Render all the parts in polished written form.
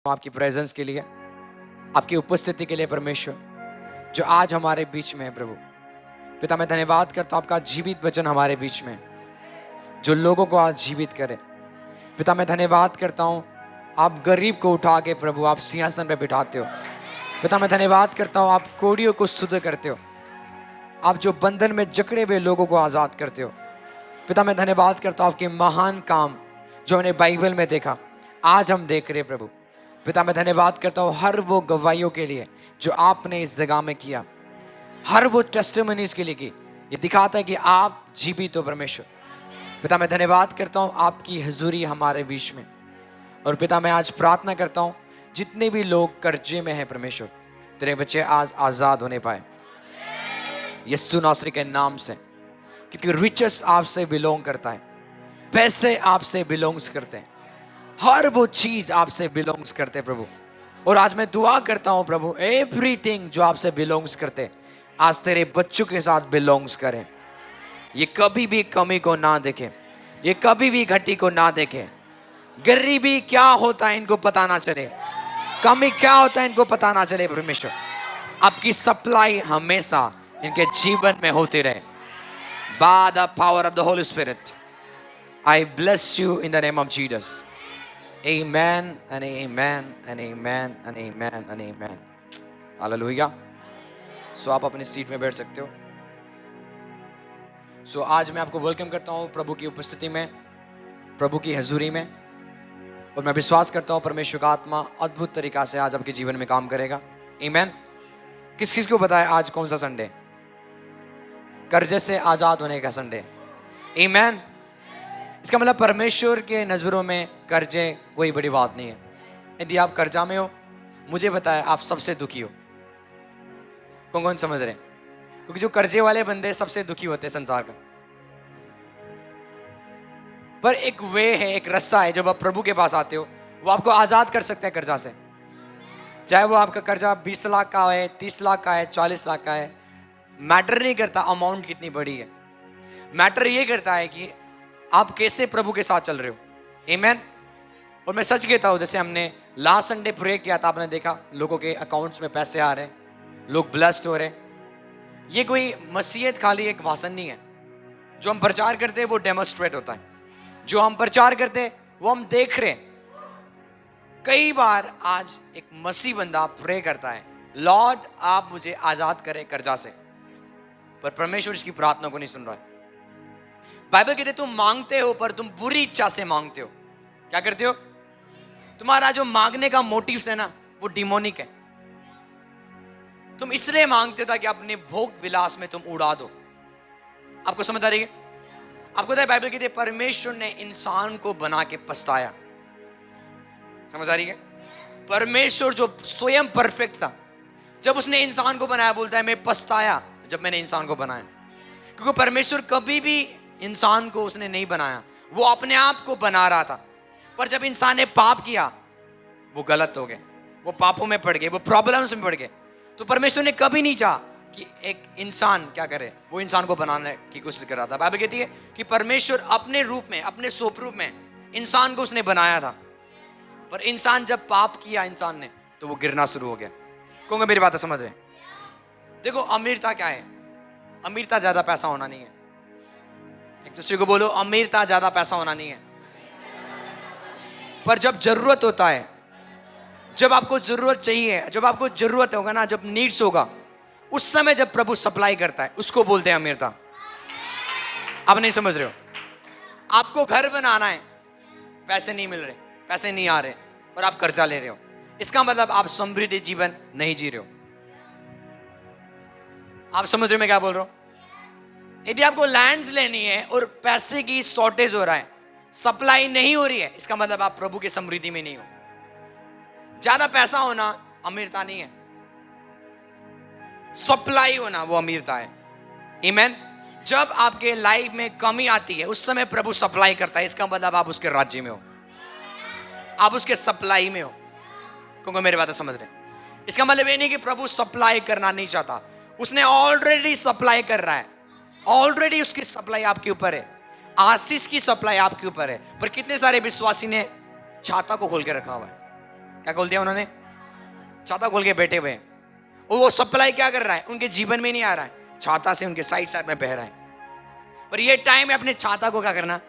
आपकी प्रेजेंस के लिए, आपकी उपस्थिति के लिए परमेश्वर, जो आज हमारे बीच में है प्रभु। पिता मैं धन्यवाद करता हूँ आपका जीवित वचन हमारे बीच में, जो लोगों को आज जीवित करे। पिता मैं धन्यवाद करता हूँ, आप गरीब को उठा के प्रभु आप सिंहासन पे बिठाते हो। पिता मैं धन्यवाद करता हूँ, आप कोड़ियों को शुद्ध करते हो, आप जो बंधन में जकड़े हुए लोगों को आज़ाद करते हो। पिता मैं धन्यवाद करता हूँ आपके महान काम जो हमने बाइबल में देखा, आज हम देख रहे प्रभु। पिता मैं धन्यवाद करता हूँ हर वो गवाहियों के लिए जो आपने इस जगह में किया, हर वो टेस्टिमनीज के लिए की। ये दिखाता है कि आप जीवित हो परमेश्वर। पिता मैं धन्यवाद करता हूँ आपकी हजूरी हमारे बीच में। और पिता मैं आज प्रार्थना करता हूँ जितने भी लोग कर्जे में हैं परमेश्वर, तेरे बच्चे आज आज़ाद होने पाए यीशु नासरी के नाम से। क्योंकि रिचेस आपसे बिलोंग करता है, पैसे आपसे बिलोंग्स करते हैं, हर वो चीज आपसे बिलोंग्स करते हैं प्रभु। और आज मैं दुआ करता हूं प्रभु, एवरीथिंग जो आपसे बिलोंग्स करते आज तेरे बच्चों के साथ बिलोंग्स करें। ये कभी भी कमी को ना देखे, ये कभी भी घटी को ना देखे। गरीबी क्या होता है इनको पता ना चले, कमी क्या होता है इनको पता ना चले परमेश्वर। आपकी सप्लाई हमेशा इनके जीवन में होती रहे। By the power of the Holy Spirit, I bless you in the name of Jesus. Amen and amen and amen and amen and amen. Hallelujah. So आप अपनी सीट में बैठ सकते हो। So आज मैं आपको वेलकम करता हूँ प्रभु की उपस्थिति में, प्रभु की हजूरी में। और मैं विश्वास करता हूँ परमेश्वर का आत्मा अद्भुत तरीका से आज आपके जीवन में काम करेगा। Amen. किस किस को पता है आज कौन सा संडे? कर्जे से आजाद होने का संडे। आमीन। इसका मतलब परमेश्वर के नजरों में कर्जे कोई बड़ी बात नहीं है। यदि आप कर्जा में हो, मुझे बताया आप सबसे दुखी हो। कौन कौन समझ रहे हैं? क्योंकि जो कर्जे वाले बंदे सबसे दुखी होते हैं संसार का। पर एक वे है, एक रास्ता है, जब आप प्रभु के पास आते हो वो आपको आजाद कर सकता है कर्जा से। चाहे वो आपका कर्जा 20 लाख का है, 30 लाख का है, 40 लाख का है, मैटर नहीं करता अमाउंट कितनी बड़ी है। मैटर ये करता है कि आप कैसे प्रभु के साथ चल रहे हो। आमीन। और मैं सच कहता हूँ, जैसे हमने लास्ट संडे प्रे किया था, आपने देखा लोगों के अकाउंट्स में पैसे आ रहे हैं, लोग ब्लेस्ड हो रहे हैं। ये कोई मसीहत खाली एक भाषण नहीं है। जो हम प्रचार करते हैं वो डेमोस्ट्रेट होता है। जो हम प्रचार करते हैं वो हम देख रहे हैं। कई बार आज एक मसीह बंदा प्रे करता है, लॉर्ड आप मुझे आजाद करें कर्जा से, पर परमेश्वर इसकी प्रार्थना को नहीं सुन रहा है। बाइबल कहते तुम मांगते हो पर तुम बुरी इच्छा से मांगते हो। क्या करते हो? तुम्हारा जो मांगने का मोटिव है ना, वो डिमोनिक है। तुम इसलिए मांगते हो ताकि अपने भोग विलास में तुम उड़ा दो। आपको समझ आ रही है? आपको पता है बाइबल कहती है परमेश्वर ने इंसान को बना के पछताया। समझ आ रही है? परमेश्वर जो स्वयं परफेक्ट था, जब उसने इंसान को बनाया, बोलता है मैं पछताया जब मैंने इंसान को बनाया। क्योंकि परमेश्वर कभी भी इंसान को उसने नहीं बनाया, वो अपने आप को बना रहा था। पर जब इंसान ने पाप किया, वो गलत हो गए, वो पापों में पड़ गए, वो प्रॉब्लम्स में पड़ गए। तो परमेश्वर ने कभी नहीं चाहा कि एक इंसान क्या करे, वो इंसान को बनाने की कोशिश कर रहा था। बाइबल कहती है कि परमेश्वर अपने रूप में, अपने स्वरूप में इंसान को उसने बनाया था। पर इंसान जब पाप किया इंसान ने, तो वो गिरना शुरू हो गया। कौन मेरी बात समझ रहे? देखो अमीरता क्या है? अमीरता ज्यादा पैसा होना नहीं है। एक दूसरे को बोलो, अमीरता ज्यादा पैसा होना नहीं है। पर जब जरूरत होता है, जब आपको जरूरत चाहिए, जब आपको जरूरत होगा ना, जब नीड्स होगा, उस समय जब प्रभु सप्लाई करता है, उसको बोलते हैं अमीरता। आप नहीं समझ रहे हो? आपको घर बनाना है, पैसे नहीं मिल रहे, पैसे नहीं आ रहे, और आप कर्जा ले रहे हो। इसका मतलब आप समृद्धि जीवन नहीं जी रहे हो। आप समझ रहे हो मैं क्या बोल रहा हूं? यदि आपको लैंड्स लेनी है और पैसे की शॉर्टेज हो रहा है, सप्लाई नहीं हो रही है, इसका मतलब आप प्रभु की समृद्धि में नहीं हो। ज्यादा पैसा होना अमीरता नहीं है, सप्लाई होना वो अमीरता है। आमीन। जब आपके लाइफ में कमी आती है, उस समय प्रभु सप्लाई करता है। इसका मतलब आप उसके राज्य में हो, आप उसके सप्लाई में हो। क्योंकि मेरी बात समझ रहे? इसका मतलब ये नहीं कि प्रभु सप्लाई करना नहीं चाहता, उसने ऑलरेडी सप्लाई कर रहा है। ऑलरेडी उसकी सप्लाई आपके ऊपर है, आशीष की सप्लाई आपके ऊपर है। पर कितने सारे विश्वासी ने छाता को खोल के रखा हुआ है। क्या खोल दिया उन्होंने? छाता खोल के बैठे हुए हैं। और वो सप्लाई क्या कर रहा है? उनके जीवन में नहीं आ रहा है, छाता से उनके साइड साइड में बह रहा है। पर ये टाइम है अपने छाता को क्या करना?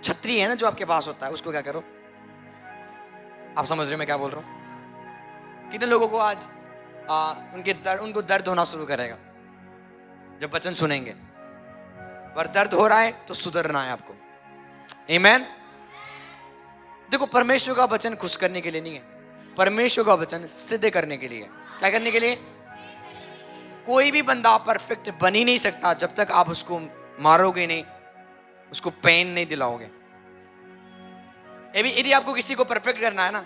छतरी है ना जो आपके पास होता है, उसको क्या करो? आप समझ रहे हो मैं क्या बोल रहा हूं? कितने लोगों को आज उनको दर्द होना शुरू करेगा जब वचन सुनेंगे। पर दर्द हो रहा है तो सुधरना है आपको। आमीन। देखो, परमेश्वर का वचन खुश करने के लिए नहीं है, परमेश्वर का वचन सिद्ध करने के लिए। क्या करने के लिए? कोई भी बंदा परफेक्ट बन ही नहीं सकता जब तक आप उसको मारोगे नहीं, उसको पेन नहीं दिलाओगे। यदि आपको किसी को परफेक्ट करना है ना,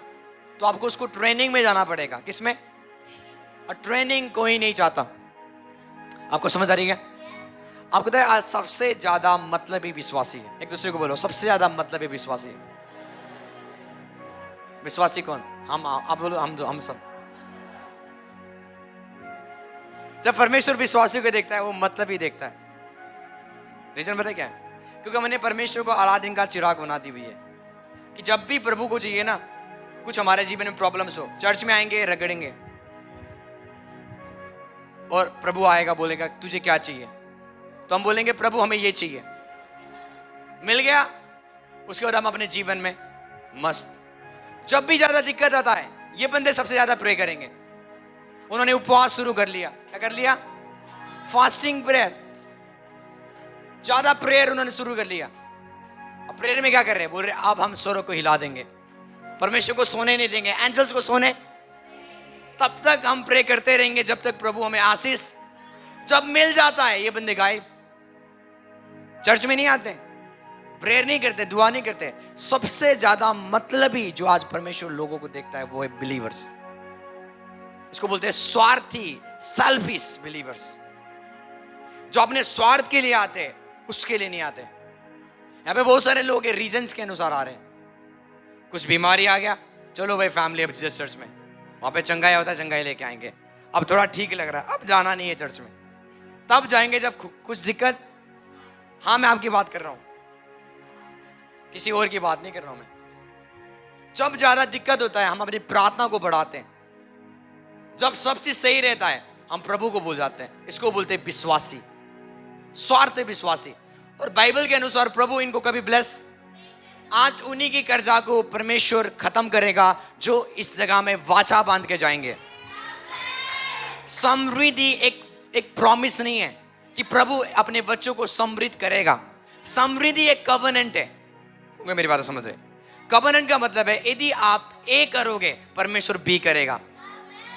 तो आपको उसको ट्रेनिंग में जाना पड़ेगा। किसमें? और ट्रेनिंग कोई नहीं चाहता। आपको समझ आ रही है? आपको पता है आज सबसे ज्यादा मतलबी विश्वासी है। एक दूसरे को बोलो, सबसे ज्यादा मतलबी विश्वासी है। विश्वासी कौन? हम। आप बोलो, हम सब। जब परमेश्वर विश्वासियों को देखता है, वो मतलब ही देखता है। रीजन पता है क्या है? क्योंकि मैंने परमेश्वर को अलादीन का चिराग बना दी हुई है कि जब भी प्रभु को चाहिए ना, कुछ हमारे जीवन में प्रॉब्लम्स हो, चर्च में आएंगे, रगड़ेंगे और प्रभु आएगा, बोलेगा तुझे क्या चाहिए? तो हम बोलेंगे प्रभु हमें ये चाहिए, मिल गया। उसके बाद हम अपने जीवन में मस्त। जब भी ज्यादा दिक्कत आता है, ये बंदे सबसे ज्यादा प्रे करेंगे। उन्होंने उपवास शुरू कर लिया। क्या कर लिया? Fasting prayer. ज्यादा प्रेयर उन्होंने शुरू कर लिया। अब प्रेयर में क्या कर रहे हैं? बोल रहे अब हम स्वर्ग को हिला देंगे, परमेश्वर को सोने नहीं देंगे, एंजल्स को सोने। तब तक हम प्रे करते रहेंगे जब तक प्रभु हमें आशीष। जब मिल जाता है, ये बंदे गायब। चर्च में नहीं आते, प्रेयर नहीं करते, दुआ नहीं करते। सबसे ज्यादा मतलबी जो आज परमेश्वर लोगों को देखता है वो है बिलीवर्स। इसको बोलते हैं स्वार्थी, सेल्फिश बिलीवर्स, जो अपने स्वार्थ के लिए आते हैं, उसके लिए नहीं आते। यहाँ पे बहुत सारे लोग रीजंस के अनुसार आ रहे हैं। कुछ बीमारी आ गया, चलो भाई फैमिली अब जीसस चर्च में, वहां पे चंगाई होता है, चंगाई लेके आएंगे। अब थोड़ा ठीक लग रहा है, अब जाना नहीं है चर्च में, तब जाएंगे जब कुछ दिक्कत। हाँ, मैं आपकी बात कर रहा हूं, किसी और की बात नहीं कर रहा हूं मैं। जब ज्यादा दिक्कत होता है, हम अपनी प्रार्थना को बढ़ाते हैं। जब सब चीज सही रहता है, हम प्रभु को भूल जाते हैं। इसको बोलते हैं विश्वासी, स्वार्थ विश्वासी। और बाइबल के अनुसार प्रभु इनको कभी ब्लेस। आज उन्हीं की कर्जा को परमेश्वर खत्म करेगा जो इस जगह में वाचा बांध के जाएंगे। समृद्धि एक प्रॉमिस नहीं है कि प्रभु अपने बच्चों को समृद्ध करेगा। समृद्धि एक कवनेंट है। मेरी बात समझ रहे? कवनेंट का मतलब है यदि आप ए करोगे, परमेश्वर बी करेगा।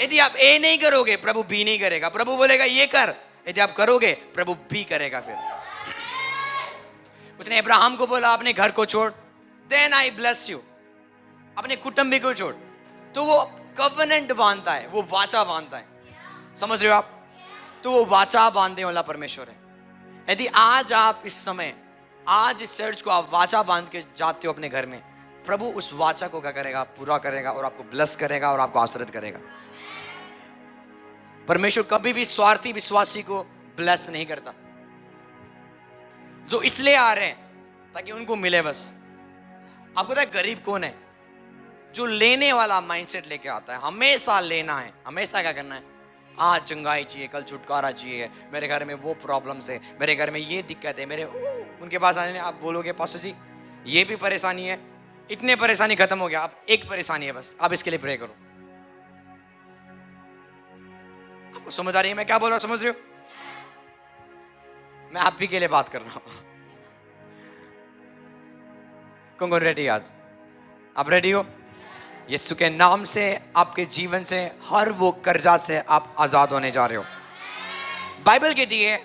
यदि आप ए नहीं करोगे, प्रभु बी नहीं करेगा। प्रभु बोलेगा ये कर, यदि आप करोगे, प्रभु बी करेगा। फिर उसने अब्राहम को बोला अपने घर को छोड़, देन आई ब्लेस यू, अपने कुटुंबी को छोड़। तो वो कवनेंट बांधता है, वो वाचा बांधता है। समझ रहे हो आप? तो वो वाचा बांधने वाला परमेश्वर है। यदि आज आप इस समय, आज इस चर्च को आप वाचा बांध के जाते हो अपने घर में, प्रभु उस वाचा को क्या करेगा? पूरा करेगा और आपको ब्लेस करेगा और आपको आशीर्वाद करेगा। परमेश्वर कभी भी स्वार्थी विश्वासी को ब्लेस नहीं करता। जो इसलिए आ रहे हैं ताकि उनको मिले बस। आपको पता है गरीब कौन है? जो लेने वाला माइंडसेट लेके आता है। हमेशा लेना है, हमेशा क्या करना है? आज चंगाई चाहिए, कल छुटकारा चाहिए, मेरे घर में वो प्रॉब्लम्स है, मेरे घर में ये दिक्कत है, मेरे उनके पास आने। आप बोलोगे पास्टर जी ये भी परेशानी है, इतने परेशानी खत्म हो गया, अब एक परेशानी है बस, आप इसके लिए प्रे करो। आपको समझ आ रही है मैं क्या बोल रहा हूं? समझ रहे हो? मैं आप ही के लिए बात कर रहा हूं। कौन कौन रेडी? आज आप रेडी हो? यीशु के नाम से, आपके जीवन से, हर वो कर्जा से आप आजाद होने जा रहे हो। बाइबल कहती है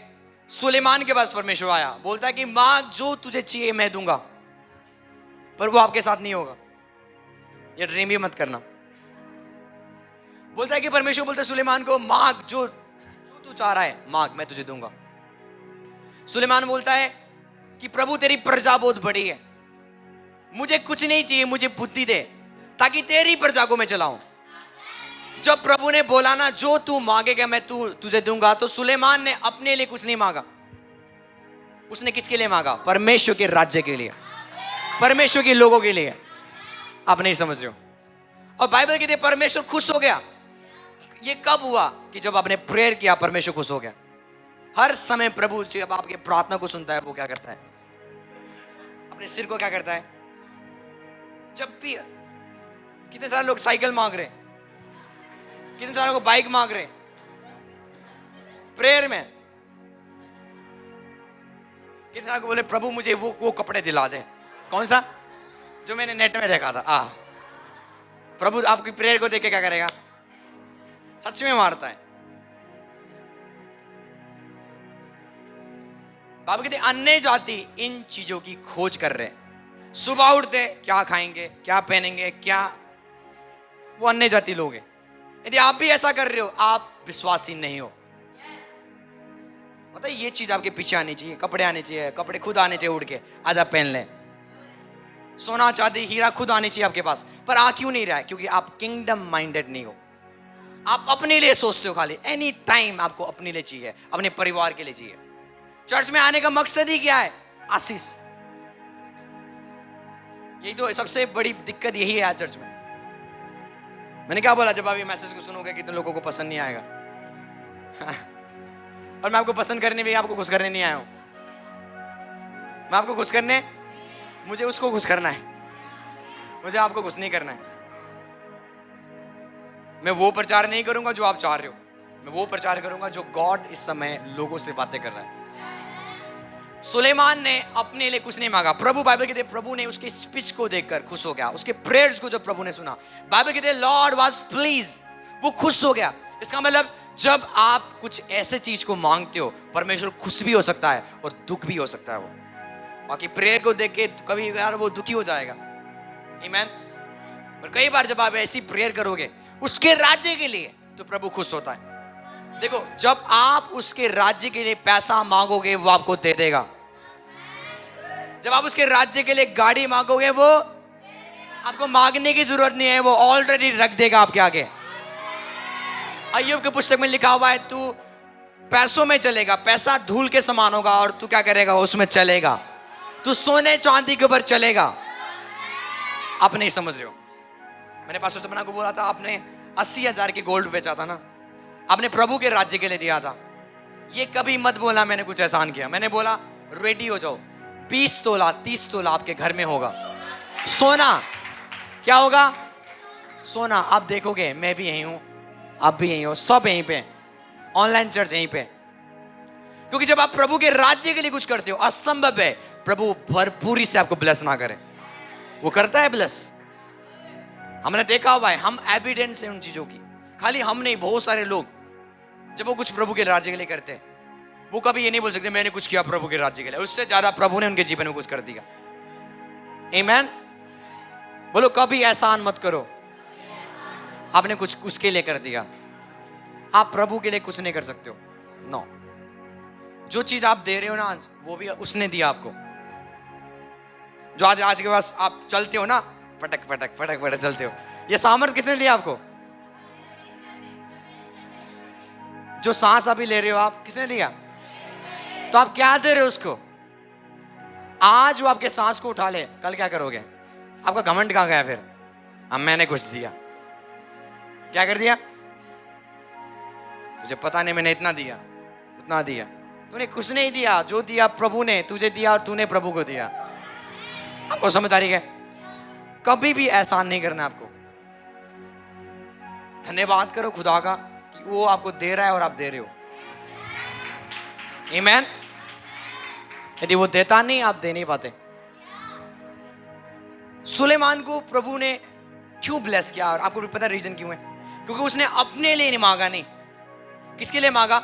सुलेमान के पास परमेश्वर आया, बोलता है कि मांग जो तुझे चाहिए मैं दूंगा, पर वो आपके साथ नहीं होगा। ये ड्रीम भी मत करना। बोलता है कि परमेश्वर बोलता है सुलेमान को मांग जो तू चाह रहा है, मांग मैं तुझे दूंगा। सुलेमान बोलता है कि प्रभु तेरी प्रजा बहुत बड़ी है, मुझे कुछ नहीं चाहिए, मुझे बुद्धि दे ताकि तेरी प्रजा को मैं चलाऊं। जब प्रभु ने बोला ना जो तू मांगेगा मैं तुझे दूंगा, तो सुलेमान ने अपने लिए कुछ नहीं मांगा। उसने किसके लिए मांगा? परमेश्वर के राज्य के लिए, परमेश्वर के लोगों के लिए। आप नहीं समझ रहे हो? और बाइबल कहती है परमेश्वर खुश हो गया। ये कब हुआ? कि जब आपने प्रेयर किया परमेश्वर खुश हो गया। हर समय प्रभु जब आपके प्रार्थना को सुनता है वो क्या करता है? अपने सिर को क्या करता है? जब भी कितने सारे लोग साइकिल मांग रहे, कितने सारे लोग बाइक मांग रहे प्रेयर में, कितने सारे को बोले प्रभु मुझे वो कपड़े दिला दे। कौन सा? जो मैंने नेट में देखा था। प्रभु आपकी प्रेयर को देख के क्या करेगा? सच में मारता है। बाबा कहते अन्य जाति इन चीजों की खोज कर रहे हैं। सुबह उठते क्या खाएंगे, क्या पहनेंगे, क्या, वो अन्य जाति लोग हैं। यदि आप भी ऐसा कर रहे हो आप विश्वासी नहीं हो। मतलब ये चीज आपके पीछे आनी चाहिए, कपड़े आने चाहिए, कपड़े खुद आने चाहिए उड़ के, आज आप पहन लें। सोना चांदी हीरा खुद आनी चाहिए आपके पास, पर आ क्यों नहीं रहा है? क्योंकि आप किंगडम माइंडेड नहीं हो। आप अपने लिए सोचते हो खाली, एनी टाइम आपको अपने लिए चाहिए, अपने परिवार के लिए चाहिए। चर्च में आने का मकसद ही क्या है? आशीष। यही तो सबसे बड़ी दिक्कत यही है आज चर्च में। मैंने क्या बोला? जब आप ये मैसेज को सुनोगे कितने लोगों को पसंद नहीं आएगा। और मैं आपको पसंद करने भी, आपको खुश करने नहीं आया हूं। मैं आपको खुश करने, मुझे उसको खुश करना है, मुझे आपको खुश नहीं करना है। मैं वो प्रचार नहीं करूंगा जो आप चाह रहे हो, मैं वो प्रचार करूंगा जो गॉड इस समय लोगों से बातें कर रहा है। सुलेमान ने अपने लिए कुछ नहीं मांगा। प्रभु, बाइबल कहते प्रभु ने उसके स्पीच को देखकर खुश हो गया, उसके प्रेयर्स को जब प्रभु ने सुना, बाइबल कहते लॉर्ड वाज प्लीज, वो खुश हो गया। इसका मतलब जब आप कुछ ऐसे चीज को मांगते हो परमेश्वर खुश भी हो सकता है और दुख भी हो सकता है। वो बाकी प्रेयर को देख के कभी यार वो दुखी हो जाएगा, आमीन। पर कई बार जब आप ऐसी प्रेयर करोगे उसके राज्य के लिए तो प्रभु खुश होता है। देखो, जब आप उसके राज्य के लिए पैसा मांगोगे वो आपको दे देगा। जब आप उसके राज्य के लिए गाड़ी मांगोगे वो आपको मांगने की जरूरत नहीं है, वो ऑलरेडी रख देगा आपके आगे। अय्यूब की पुस्तक में लिखा हुआ है तू पैसों में चलेगा, पैसा धूल के समान होगा और तू क्या करेगा? उसमें चलेगा। तू सोने चांदी के ऊपर चलेगा। आप नहीं समझ रहे हो। मैंने पास्टर सपना को बोला था आपने 80,000 की गोल्ड बेचा था ना, आपने प्रभु के राज्य के लिए दिया था। ये कभी मत बोला मैंने कुछ एहसान किया। मैंने बोला रेडी हो जाओ, 20 तोला 30 तोला आपके घर में होगा सोना। क्या होगा? सोना। आप देखोगे मैं भी यहीं हूं, आप भी यहीं हो, सब यहीं पे, ऑनलाइन चर्च यहीं पे। क्योंकि जब आप प्रभु के राज्य के लिए कुछ करते हो, असंभव है प्रभु भरपूरी से आपको ब्लेस ना करे। वो करता है ब्लेस, हमने देखा हुआ है, हम एविडेंस है उन चीजों की। खाली हम नहीं, बहुत सारे लोग जब वो कुछ प्रभु के राज्य के लिए करते हैं वो कभी ये नहीं बोल सकते मैंने कुछ किया प्रभु के राज्य के लिए। उससे ज्यादा प्रभु ने उनके जीवन में कुछ कर दिया। आमीन। बोलो कभी एहसान मत करो, आपने कुछ उसके लिए कर दिया। आप प्रभु के लिए कुछ नहीं कर सकते हो। नो, जो चीज आप दे रहे हो ना आज, वो भी उसने दिया आपको। जो आज के पास आप चलते हो ना, पटक पटक पटक पटक चलते हो, ये सामर्थ किसने दिया आपको? जो सांस अभी ले रहे हो आप, किसने दिया? तो आप क्या दे रहे हो उसको? आज वो आपके सांस को उठा ले, कल क्या करोगे? आपका घमंड कहां गया फिर? अब मैंने कुछ दिया, क्या कर दिया? तुझे पता नहीं मैंने इतना दिया उतना दिया। तूने कुछ नहीं दिया, जो दिया प्रभु ने तुझे दिया और तूने प्रभु को दिया। आपको समझ आ रही है? कभी भी एहसान नहीं करना आपको। धन्यवाद करो खुदा का कि वो आपको दे रहा है और आप दे रहे हो। आमीन। यदि वो देता नहीं, आप दे नहीं पाते। सुलेमान को प्रभु ने क्यों ब्लेस किया? और आपको भी पता रीजन क्यों है? क्योंकि उसने अपने लिए नहीं मांगा। नहीं, किसके लिए मांगा?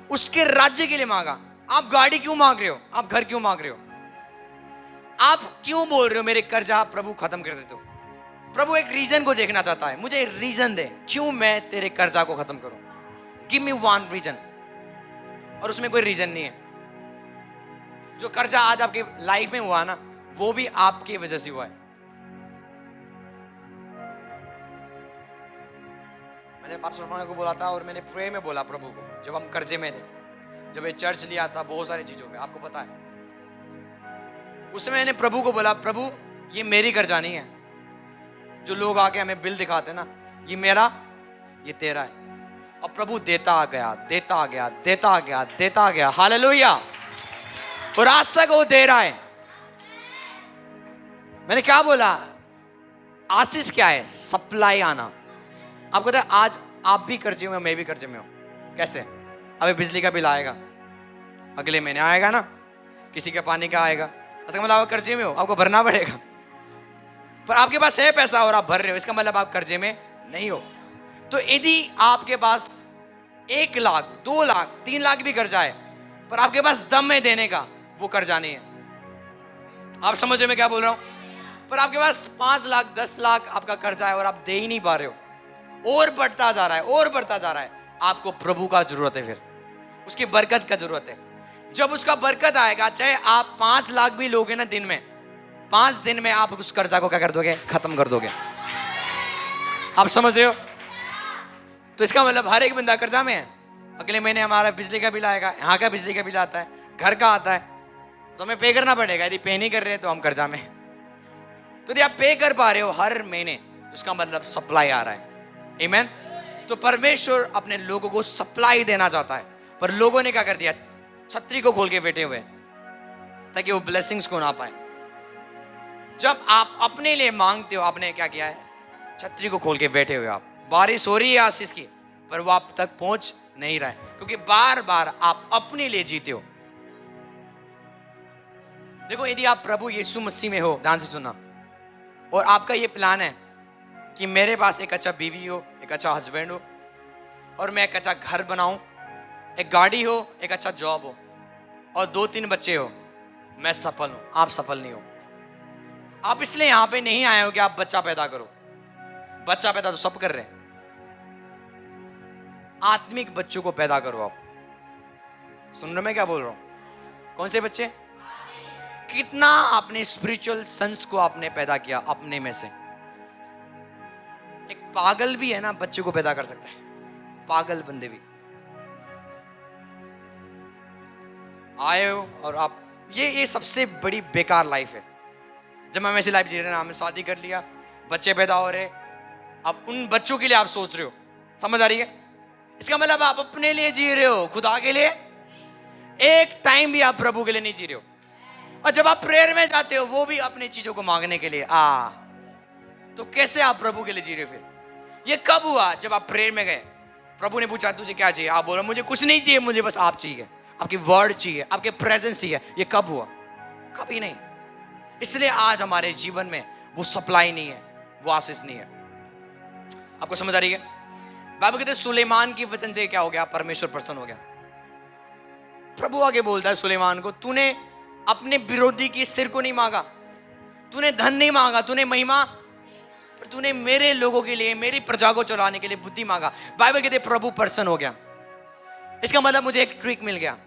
उसके राज्य के लिए मांगा। आप गाड़ी क्यों मांग रहे हो? आप घर क्यों मांग रहे हो? आप क्यों बोल रहे हो मेरे कर्जा प्रभु खत्म कर दे? तो प्रभु एक रीजन को देखना चाहता है। मुझे रीजन दे क्यों मैं तेरे कर्जा को खत्म करूं। Give me one reason. और उसमें कोई रीजन नहीं है। जो कर्जा आज आपके लाइफ में हुआ ना, वो भी आपकी वजह से हुआ है। मैंने पास्टर फर्नांडो को बोला था और मैंने प्रे में बोला प्रभु को, जब हम कर्जे में थे, जब ये चर्च लिया था, बहुत सारी चीजों में, आपको पता है, उसमें मैंने प्रभु को बोला प्रभु ये मेरी कर्जा नहीं है, जो लोग आके हमें बिल दिखाते हैं ना, ये मेरा, ये तेरा है, और प्रभु देता गया, देता गया, देता गया, देता गया, हालेलुया। और आज तक वो दे रहा है। मैंने क्या बोला? आशीष क्या है? सप्लाई आना। आपको पता है आज आप भी कर्जे में हो, मैं भी कर्जे में हूं। कैसे? अभी बिजली का बिल आएगा, अगले महीने आएगा ना, किसी का पानी का आएगा, इसका मतलब आप कर्जे में हो, आपको भरना पड़ेगा। पर आपके पास है पैसा और आप भर रहे हो, इसका मतलब आप कर्जे में नहीं हो। तो यदि आपके पास 1 लाख, 2 लाख, 3 लाख भी कर्जा है, पर आपके पास दम है देने का, वो कर्जा नहीं है। आप समझ रहे मैं क्या बोल रहा हूं? पर आपके पास 5 लाख, 10 लाख आपका कर्जा है और आप दे ही नहीं पा रहे हो, और बढ़ता जा रहा है, और बढ़ता जा रहा है। आपको प्रभु का जरूरत है, फिर उसकी बरकत का जरूरत है। जब उसका बरकत आएगा, चाहे आप 5 लाख भी लोगे ना दिन में, 5 दिन में आप उस कर्जा को क्या कर दोगे? खत्म कर दोगे। आप समझ रहे हो? तो इसका मतलब हर एक बंदा कर्जा में है। अगले महीने हमारा बिजली का बिल आएगा, यहाँ का बिजली का बिल आता है, घर का आता है, तो हमें पे करना पड़ेगा। यदि पे नहीं कर रहे हैं तो हम कर्जा में। तो यदि आप पे कर पा रहे हो हर महीने, तो उसका मतलब सप्लाई आ रहा है। आमीन। तो परमेश्वर अपने लोगों को सप्लाई देना चाहता है, पर लोगों ने क्या कर दिया? छतरी को खोल के बैठे हुए, ताकि वो ब्लेसिंग्स को ना पाए। जब आप अपने लिए मांगते हो, आपने क्या किया है? छतरी को खोल के बैठे हुए आप। बारिश हो रही है आशीष की, पर वो आप तक पहुंच नहीं रहा है, क्योंकि बार बार आप अपने लिए जीते हो। देखो, यदि आप प्रभु यीशु मसीह में हो, ध्यान से सुनना, और आपका ये प्लान है कि मेरे पास एक अच्छा बीवी हो, एक अच्छा हस्बैंड हो, और मैं एक अच्छा घर बनाऊं, एक गाड़ी हो, एक अच्छा जॉब हो, और 2-3 बच्चे हो, मैं सफल हूं। आप सफल नहीं हो। आप इसलिए यहां पे नहीं आए हो कि आप बच्चा पैदा करो। बच्चा पैदा तो सब कर रहे हैं। आत्मिक बच्चों को पैदा करो। आप सुन रहे मैं क्या बोल रहा हूं? कौन से बच्चे? कितना आपने स्पिरिचुअल सन्स को आपने पैदा किया अपने में से। एक पागल भी है ना, बच्चे को पैदा कर सकता है। पागल बंदे भी आए हो, और आप ये सबसे बड़ी बेकार लाइफ है। जब हम ऐसी लाइफ जी रहे हैं ना, हमने शादी कर लिया, बच्चे पैदा हो रहे, अब उन बच्चों के लिए आप सोच रहे हो। समझ आ रही है? इसका मतलब आप अपने लिए जी रहे हो, खुदा के लिए एक टाइम भी आप प्रभु के लिए नहीं जी रहे हो। और जब आप प्रेयर में जाते हो, वो भी अपनी चीजों को मांगने के लिए। तो कैसे आप प्रभु के लिए जी रहे हो? फिर ये कब हुआ? जब आप प्रेयर में गए, प्रभु ने पूछा तुझे क्या चाहिए, आप बोला मुझे कुछ नहीं चाहिए, मुझे बस आप चाहिए, आपकी वर्ड चाहिए, आपके प्रेजेंस चाहिए। ये कब हुआ? कभी नहीं। इसलिए आज हमारे जीवन में वो सप्लाई नहीं है, वो आशीष नहीं है। आपको समझ आ रही है? बाइबल कहते हैं सुलेमान की वचन से क्या हो गया? परमेश्वर प्रसन्न हो गया। प्रभु आगे बोलता है सुलेमान को, तूने अपने विरोधी की सिर को नहीं मांगा, तूने धन नहीं मांगा, तूने महिमा, पर तूने मेरे लोगों के लिए, मेरी प्रजा को चलाने के लिए बुद्धि मांगा। बाइबल कहते हैं प्रभु प्रसन्न हो गया। इसका मतलब मुझे एक ट्रिक मिल गया।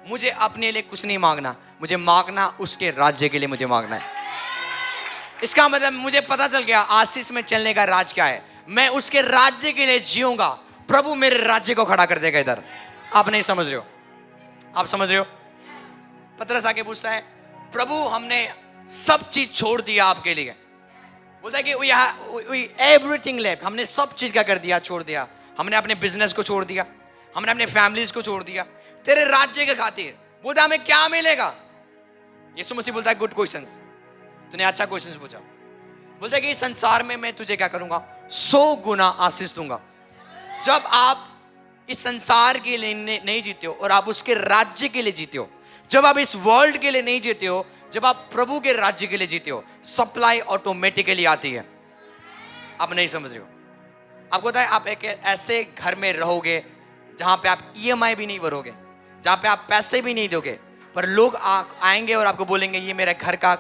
मुझे अपने लिए कुछ नहीं मांगना, मुझे मांगना उसके राज्य के लिए मुझे मांगना है। इसका मतलब मुझे पता चल गया आशीष में चलने का राज क्या है। मैं उसके राज्य के लिए जीऊंगा, प्रभु मेरे राज्य को खड़ा कर देगा इधर। आप नहीं समझ रहे हो? आप समझ रहे हो? पतरस आके पूछता है, प्रभु हमने सब चीज छोड़ दिया आपके लिए। बोलता है कि वी एवरीथिंग लेफ्ट, हमने सब चीज क्या कर दिया? छोड़ दिया। हमने अपने बिजनेस को छोड़ दिया, हमने अपने फैमिलीज को छोड़ दिया तेरे राज्य के खातिर। बोलता है हमें क्या मिलेगा? यीशु मसीह बोलता है गुड क्वेश्चंस, तूने अच्छा क्वेश्चंस पूछा। बोलता है कि इस संसार में मैं तुझे क्या करूंगा? 100 गुना आशीष दूंगा। जब आप इस संसार के लिए नहीं जीते हो और आप उसके राज्य के लिए जीते हो, जब आप इस वर्ल्ड के लिए नहीं जीते हो, जब आप प्रभु के राज्य के लिए जीते हो, सप्लाई ऑटोमेटिकली आती है। आप नहीं समझ रहे हो? आपको पता है आप एक ऐसे घर में रहोगे जहां पे आप EMI भी नहीं भरोगे, जहां पे आप पैसे भी नहीं दोगे, पर लोग आएंगे और आपको बोलेंगे ये मेरे घर का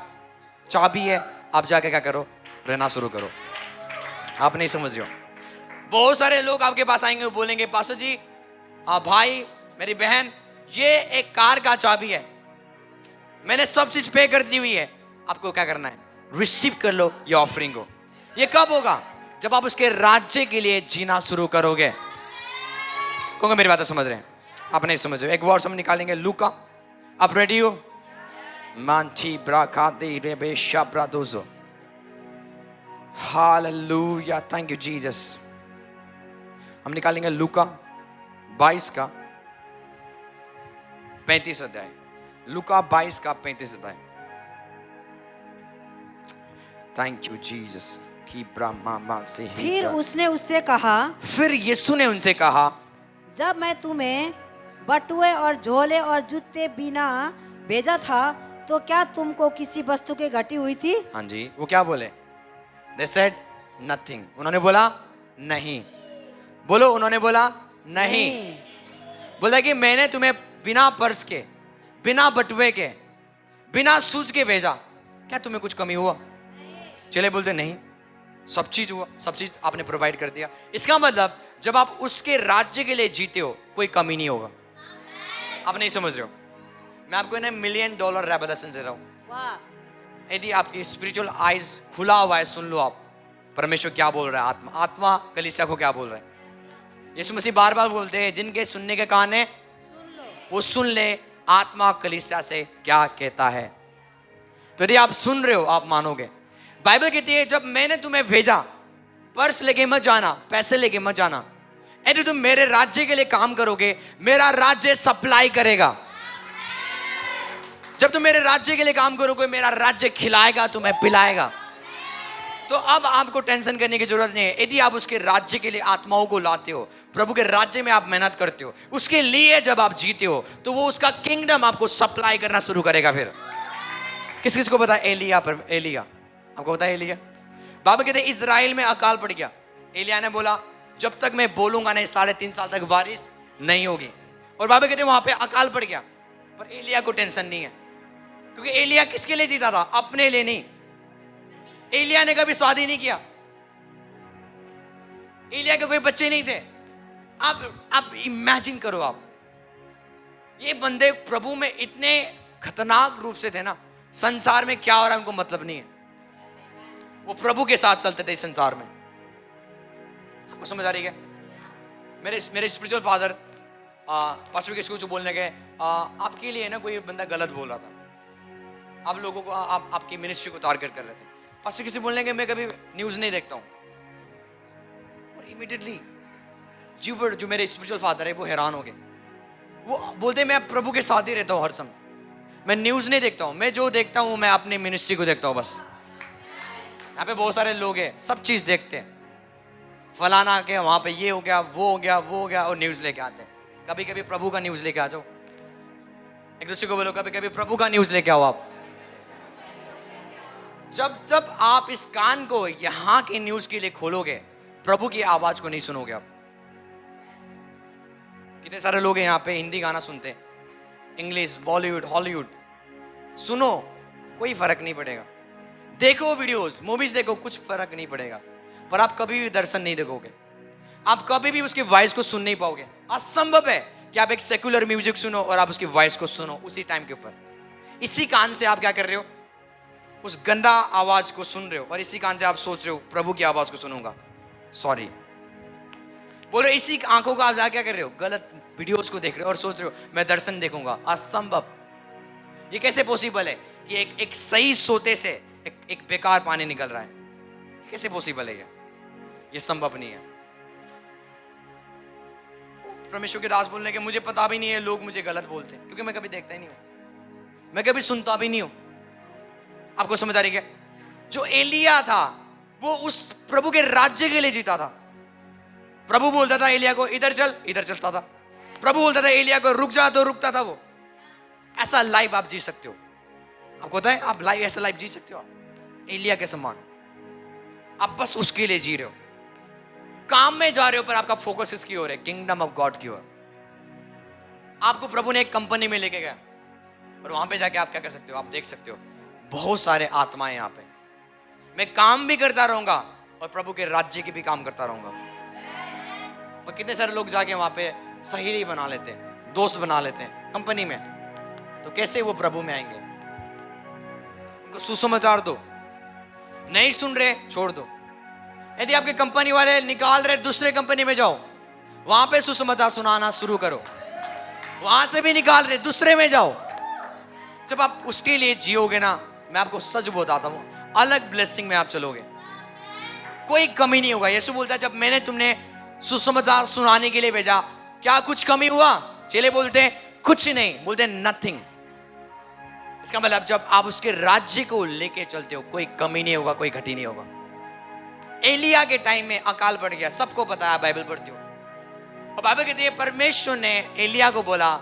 चाबी है, आप जाके क्या करो? रहना शुरू करो। आप नहीं समझ रहे हो? बहुत सारे लोग आपके पास आएंगे और बोलेंगे पास्टर जी, भाई, मेरी बहन, ये एक कार का चाबी है, मैंने सब चीज पे कर दी हुई है, आपको क्या करना है? रिसीव कर लो ये ऑफरिंग को। ये कब होगा? जब आप उसके राज्य के लिए जीना शुरू करोगे। कौन मेरी बातें समझ रहे हैं? आप नहीं समझ रहे हो? एक वर्ड हम निकालेंगे, लूका। आप रेडी हो? मांटी ब्रा खाते रे बेशा ब्रा दोजो। Hallelujah, thank you Jesus. हम निकालेंगे लूका 22 का 35 अध्याय। लूका 22 का 35 अध्याय। Thank you Jesus. की ब्रह्मा से ही फिर उसने उससे कहा, फिर यीशु ने उनसे कहा, जब मैं तुम्हें बटुए और झोले और जूते बिना भेजा था तो क्या तुमको किसी वस्तु की घटी हुई थी? हाँ जी, वो क्या बोले? They said nothing। उन्होंने बोला नहीं। बोलो, उन्होंने बोला नहीं। बोला कि मैंने तुम्हें बिना पर्स के, बिना बटुए के, बिना सूज के भेजा, क्या तुम्हें कुछ कमी हुआ? चले बोलते नहीं, सब चीज हुआ, सब चीज आपने प्रोवाइड कर दिया। इसका मतलब जब आप उसके राज्य के लिए जीते हो, कोई कमी नहीं होगा। आप नहीं समझ रहे हो? मैं आपको ना $1 मिलियन रेवलेशन दे रहा हूं। वाह। यदि आपकी स्पिरिचुअल आईज खुला हुआ है, सुन लो आप परमेश्वर क्या बोल रहा है। आत्मा आत्मा कलीसिया को क्या बोल रहा है। यीशु मसीह बार बार बोलते हैं, जिनके सुनने के कान है वो सुन ले, आत्मा कलीसिया से क्या कहता है। तो यदि आप सुन रहे हो, आप मानोगे। बाइबल कहती है, जब मैंने तुम्हें भेजा, पर्स लेके मत जाना, पैसे लेके मत जाना। यदि तुम मेरे राज्य के लिए काम करोगे, मेरा राज्य सप्लाई करेगा। जब तुम मेरे राज्य के लिए काम करोगे, मेरा राज्य खिलाएगा, तुम्हें पिलाएगा। तो अब आपको टेंशन करने की जरूरत नहीं है। यदि आप उसके राज्य के लिए आत्माओं को लाते हो, प्रभु के राज्य में आप मेहनत करते हो, उसके लिए जब आप जीते हो, तो वो उसका किंगडम आपको सप्लाई करना शुरू करेगा। फिर किस किस को पता है एलिया? पर एलिया आपको पता है एलिया? बाबा कहते इजराइल में अकाल पड़ गया। एलिया ने बोला, जब तक मैं बोलूंगा नहीं, 3.5 साल तक बारिश नहीं होगी। और बाबा कहते वहां पे अकाल पड़ गया। पर एलिया को टेंशन नहीं है, क्योंकि एलिया किसके लिए जीता था? अपने लिए नहीं। एलिया ने कभी शादी नहीं किया। एलिया के कोई बच्चे नहीं थे। आप इमेजिन करो, आप ये बंदे प्रभु में इतने खतरनाक रूप से थे ना, संसार में क्या हो रहा है उनको मतलब नहीं है। वो प्रभु के साथ चलते थे इस संसार में। आपको समझ आ रही है? मेरे स्पिरिचुअल फादर पास्टर के स्कूल बोलने गए, आपके लिए ना कोई बंदा गलत बोल रहा था, आप लोगों को आपकी मिनिस्ट्री को टारगेट कर रहे थे। पास्टर किसी बोलने के, मैं कभी न्यूज नहीं देखता हूं। और इमीडिएटली जो मेरे स्पिरिचुअल फादर है वो हैरान हो गए। वो बोलते मैं प्रभु के साथ ही रहता हूँ हर समय, मैं न्यूज नहीं देखता हूँ। मैं जो देखता हूँ मैं अपनी मिनिस्ट्री को देखता हूँ बस। यहाँ पे बहुत सारे लोग हैं, सब चीज देखते हैं, फलाना के वहां पे ये हो गया, वो हो गया, वो हो गया, और न्यूज लेके आते हैं। कभी कभी प्रभु का न्यूज लेके आ जाओ। एक दूसरे को बोलो, कभी कभी प्रभु का न्यूज लेके आओ आप। जब आप इस कान को यहां के न्यूज के लिए खोलोगे, प्रभु की आवाज को नहीं सुनोगे आप। कितने सारे लोग हैं यहाँ पे हिंदी गाना सुनते हैं, इंग्लिश, बॉलीवुड, हॉलीवुड, सुनो, कोई फर्क नहीं पड़ेगा। देखो वीडियोस, मूवीज देखो, कुछ फर्क नहीं पड़ेगा। पर आप कभी भी दर्शन नहीं देखोगे, आप कभी भी उसकी वॉइस को सुन नहीं पाओगे। असंभव है कि आप एक सेकुलर म्यूजिक सुनो और आप उसकी वॉइस को सुनो उसी टाइम के ऊपर। इसी कान से आप क्या कर रहे हो? उस गंदा आवाज को सुन रहे हो, और इसी कान से आप सोच रहे हो प्रभु की आवाज को सुनूंगा। सॉरी, बोलो, इसी आंखों का आप क्या कर रहे हो? गलत वीडियोस को देख रहे हो और सोच रहे हो मैं दर्शन देखूंगा। असंभव। ये कैसे पॉसिबल है कि एक सही सोते से एक बेकार पानी निकल रहा है? कैसे पॉसिबल है? ये संभव नहीं है। परमेश्वर के दास बोलने के, मुझे पता भी नहीं है, लोग मुझे गलत बोलते हैं, क्योंकि मैं कभी देखता ही नहीं हूं, मैं कभी सुनता भी नहीं हूं। आपको समझ आ रही है? जो एलिया था वो उस प्रभु के राज्य के लिए जीता था। प्रभु बोलता था एलिया को इधर चल, इधर चलता था। प्रभु बोलता था एलिया को रुक जा, तो रुकता था वो। ऐसा लाइफ आप जी सकते हो। आपको पता है आप लाइफ, ऐसा लाइफ जी सकते हो आप एलिया के समान। आप बस उसके लिए जी रहे हो, काम में जा रहे हो, पर आपका फोकस इसकी ओर है, किंगडम ऑफ गॉड की ओर। आपको प्रभु ने एक कंपनी में लेके गया, और वहां पे जाके आप क्या कर सकते हो? आप देख सकते हो बहुत सारे आत्माएं यहाँ पे। मैं काम भी करता रहूंगा और प्रभु के राज्य की भी काम करता रहूंगा। और कितने सारे लोग जाके वहां पे सहेली बना लेते हैं, दोस्त बना लेते हैं कंपनी में, तो कैसे वो प्रभु में आएंगे? उनको सुसमाचार दो, नहीं सुन रहे छोड़ दो। यदि आपके कंपनी वाले निकाल रहे, दूसरे कंपनी में जाओ, वहां पे सुसमाचार सुनाना शुरू करो। वहां से भी निकाल रहे, दूसरे में जाओ। जब आप उसके लिए जियोगे ना, मैं आपको सच बताता हूं, अलग ब्लेसिंग में आप चलोगे। कोई कमी नहीं होगा। यीशु बोलता है जब मैंने तुमने सुसमाचार सुनाने के लिए भेजा, क्या कुछ कमी हुआ? चेले बोलते हैं कुछ नहीं, बोलते नथिंग। इसका मतलब जब आप उसके राज्य को लेके चलते हो, कोई कमी नहीं होगा, कोई घटी नहीं होगा। एलिया के टाइम में अकाल पड़ गया, सबको पता है, बाइबल पढ़ते हो। और बाइबल कहती है परमेश्वर ने एलिया को बोला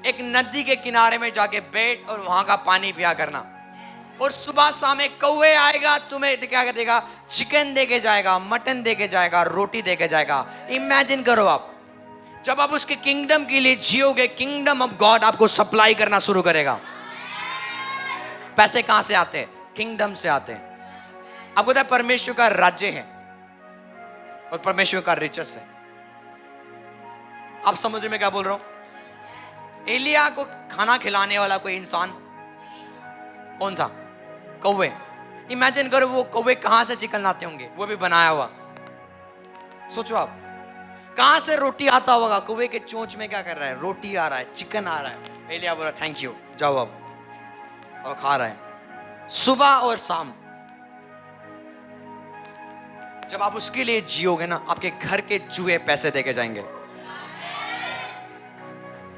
एक नदी के किनारे में जाके बैठ और वहां का पानी पिया करना, और सुबह शाम एक कौवे आएगा, तुम्हें क्या देगा? चिकन दे के जाएगा, मटन दे के जाएगा, रोटी दे के जाएगा। इमेजिन करो आप, जब आप उसके किंगडम के लिए जियोगे, किंगडम ऑफ गॉड आपको सप्लाई करना शुरू करेगा। पैसे कहां से आते हैं? किंगडम से आते हैं। आपको पता है परमेश्वर का राज्य है और परमेश्वर का रिचेस है। आप समझ में क्या बोल रहा हूं? एलिया को खाना खिलाने वाला कोई इंसान कौन था? कौवे। इमेजिन करो वो कौवे कहां से चिकन लाते होंगे, वो भी बनाया हुआ। सोचो आप, कहां से रोटी आता होगा? कौवे के चोंच में क्या कर रहा है? रोटी आ रहा है, चिकन आ रहा है। एलिया बोला थैंक यू, जाओ अब, और खा रहा है सुबह और शाम। जब आप उसके लिए जियोगे ना, आपके घर के चूहे पैसे देके जाएंगे।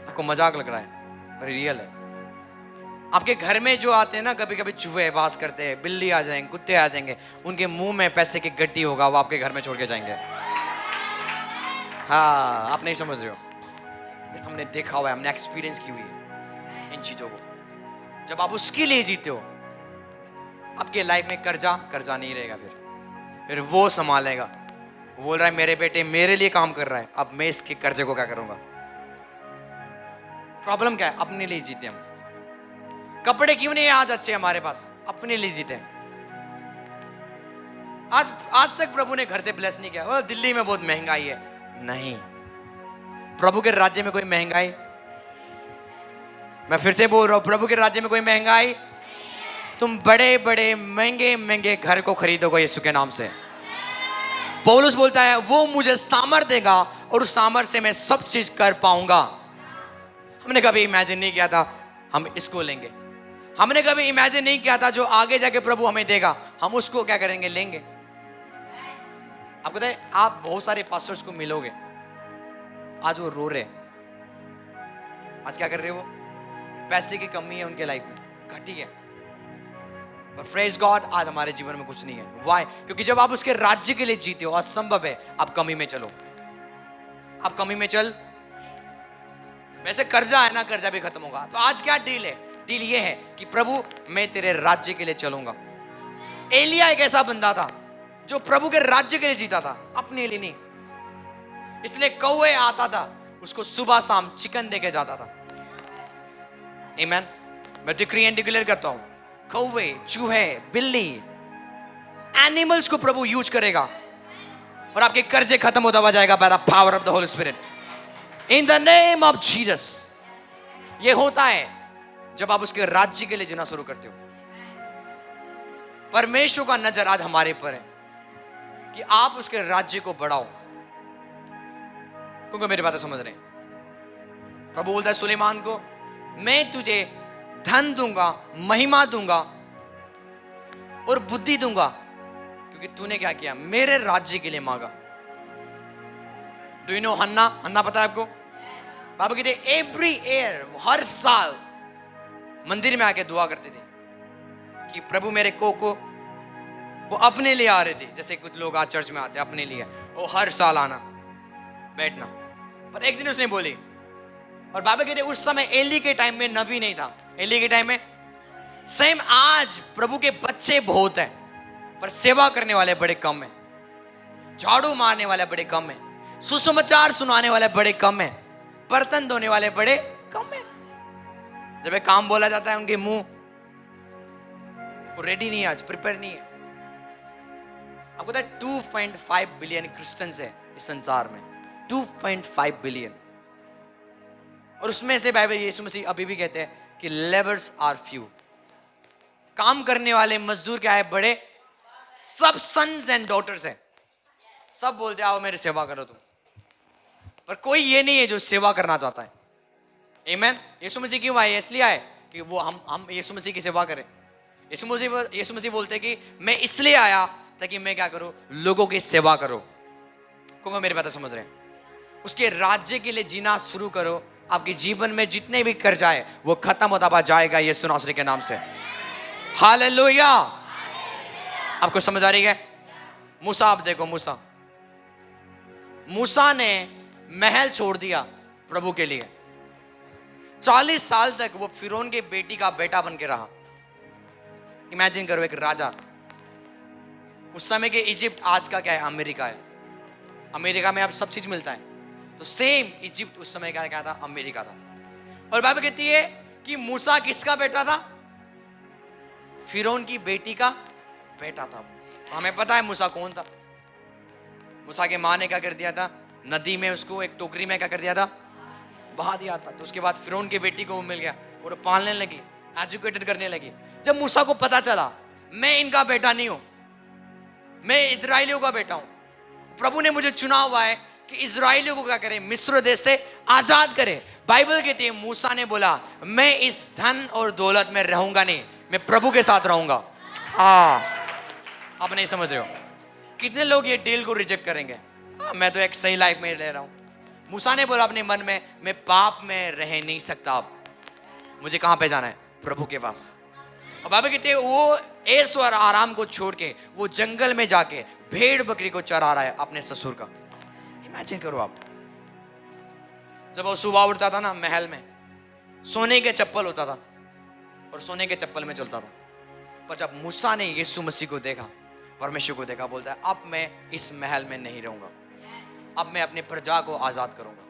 आपको मजाक लग रहा है पर रियल है। आपके घर में जो आते हैं ना, कभी कभी चूहे वास करते हैं, बिल्ली आ जाएंगे, कुत्ते आ जाएंगे, उनके मुंह में पैसे की गड्डी होगा, वो आपके घर में छोड़ के जाएंगे। हाँ, आप नहीं समझ रहे हो, ये हमने देखा हुआ है, हमने एक्सपीरियंस की हुई है इन चीजों को। जब आप उसके लिए जीते हो, आपके लाइफ में कर्जा नहीं रहेगा। फिर वो संभालेगा। वो बोल रहा है मेरे बेटे मेरे लिए काम कर रहा है, अब मैं इसके कर्जे को क्या करूंगा? प्रॉब्लम क्या है? अपने लिए जीते हम। कपड़े क्यों नहीं आज अच्छे हमारे पास? अपने लिए जीते हैं। आज तक प्रभु ने घर से ब्लेस नहीं किया। वो दिल्ली में बहुत महंगाई है, नहीं। प्रभु के राज्य में कोई महंगाई, मैं फिर से बोल रहा हूं, प्रभु के राज्य में कोई महंगाई। तुम बड़े बड़े महंगे महंगे घर को खरीदोगे यीशु के नाम से। पौलुस बोलता है वो मुझे सामर्थ देगा और उस सामर्थ से मैं सब चीज कर पाऊंगा। हमने कभी इमेजिन नहीं किया था हम इसको लेंगे। हमने कभी इमेजिन नहीं किया था जो आगे जाके प्रभु हमें देगा, हम उसको क्या करेंगे? लेंगे। आपको पता है, आप बहुत सारे पास्टर्स को मिलोगे, आज वो रो रहे। आज क्या कर रहे हो? वो पैसे की कमी है उनके लाइफ में, घटी है। पर प्रेज गॉड, आज हमारे जीवन में कुछ नहीं है। व्हाई? क्योंकि जब आप उसके राज्य के लिए जीते हो, असंभव है आप कमी में चलो। आप कमी में चल, वैसे कर्जा है ना, कर्जा भी खत्म होगा। तो आज क्या डील है? डील ये है कि प्रभु मैं तेरे राज्य के लिए चलूंगा। एलिया एक ऐसा बंदा था जो प्रभु के राज्य के लिए जीता था, अपने लिए नहीं। इसलिए कौवे आता था, उसको सुबह शाम चिकन देके जाता था। आमीन। मैं डिक्री एंड डिक्लेयर करता हूं, कौवे, चूहे, बिल्ली, एनिमल्स को प्रभु यूज करेगा और आपके कर्जे खत्म होता हुआ जाएगा bye the power of the Holy spirit in the name of Jesus. ये होता है जब आप उसके राज्य के लिए जीना शुरू करते हो। परमेश्वर का नजर आज हमारे पर है कि आप उसके राज्य को बढ़ाओ। क्योंकि मेरी बातें समझ रहे हैं। प्रभु बोलता है सुलेमान को, मैं तुझे धन दूंगा, महिमा दूंगा और बुद्धि दूंगा, क्योंकि तूने क्या किया? मेरे राज्य के लिए मांगा। डू यू नो हन्ना पता है आपको? बाबा कहते एवरी ईयर, हर साल मंदिर में आके दुआ करते थे कि प्रभु मेरे को वो अपने लिए आ रहे थे। जैसे कुछ लोग आज चर्च में आते हैं अपने लिए, वो हर साल आना बैठना। पर एक दिन उसने बोली, और बाबा कहते उस समय एली के टाइम में नबी नहीं था। एली के टाइम में सेम आज प्रभु के बच्चे बहुत हैं, पर सेवा करने वाले बड़े कम हैं, झाड़ू मारने वाले बड़े कम हैं, सुसमाचार सुनाने वाले बड़े कम हैं, बर्तन धोने वाले बड़े कम हैं। जब एक काम बोला जाता है उनके मुंह वो रेडी नहीं है, आज प्रिपेयर नहीं है। आपको पता है 2.5 बिलियन क्रिश्चियंस है इस संसार में, 2.5 बिलियन। और उसमें से बाइबल यीशु मसीह अभी भी कहते हैं कि लेबर्स आर फ्यू। काम करने वाले मजदूर क्या है? बड़े। सब सन्स एंड डॉटर्स हैं, सब बोलते आओ मेरी सेवा करो तुम, पर कोई ये नहीं है जो सेवा करना चाहता है। आमीन। यीशु मसीह क्यों आए? इसलिए आए कि वो हम यीशु मसीह की सेवा करें। यीशु मसीह बोलते हैं कि मैं इसलिए आया ताकि मैं क्या करूं, लोगों की सेवा करूं। कौन मेरी बात समझ रहे हैं? उसके राज्य के लिए जीना शुरू करो। आपके जीवन में जितने भी कर्ज आए वो खत्म होता जाएगा यीशु नासरी के नाम से। हालेलुया। आपको समझ आ रही है? मूसा, आप देखो मूसा ने महल छोड़ दिया प्रभु के लिए। 40 साल तक वो फिरौन के बेटी का बेटा बन के रहा। इमेजिन करो, एक राजा। उस समय के इजिप्ट आज का क्या है, अमेरिका है। अमेरिका में अब सब चीज मिलता है, तो सेम इजिप्ट उस समय का क्या था, अमेरिका था। और बाइबल कहती है कि मूसा किसका बेटा था? फिरौन की बेटी का बेटा था। हमें पता है मूसा कौन था। मूसा के माँ ने क्या कर दिया था, नदी में उसको एक टोकरी में क्या कर दिया था, बहा दिया था। तो उसके बाद फिरौन की बेटी को वो मिल गया और पालने लगी, एजुकेटेड करने लगी। जब मूसा को पता चला मैं इनका बेटा नहीं हूं, मैं इजराइलियों का बेटा हूं, प्रभु ने मुझे चुना हुआ है कि इजराइलियों को क्या करे, मिस्र देश से आजाद करे। बाइबल कहती है मूसा ने बोला मैं इस धन और दौलत में रहूंगा नहीं, मैं प्रभु के साथ रहूंगा। हाँ, आप नहीं समझ रहे हो? कितने लोग ये डील को रिजेक्ट करेंगे? मैं तो एक सही लाइफ में रह रहा हूं। मूसा ने बोला अपने मन में मैं पाप में रह नहीं सकता, अब मुझे कहां पे जाना है, प्रभु के पास। और बाबा कहते हैं वो ऐश और आराम को छोड़ के वो जंगल में जाके भेड़ बकरी को चरा रहा है अपने ससुर का। इमेजिन करो आप। जब वो सुबह उठता था ना, महल में सोने के चप्पल होता था और सोने के चप्पल में चलता था। पर जब मूसा ने यीशु मसीह को देखा, परमेश्वर को देखा, बोलता है अब मैं इस महल में नहीं रहूंगा, अब मैं अपने प्रजा को आजाद करूंगा।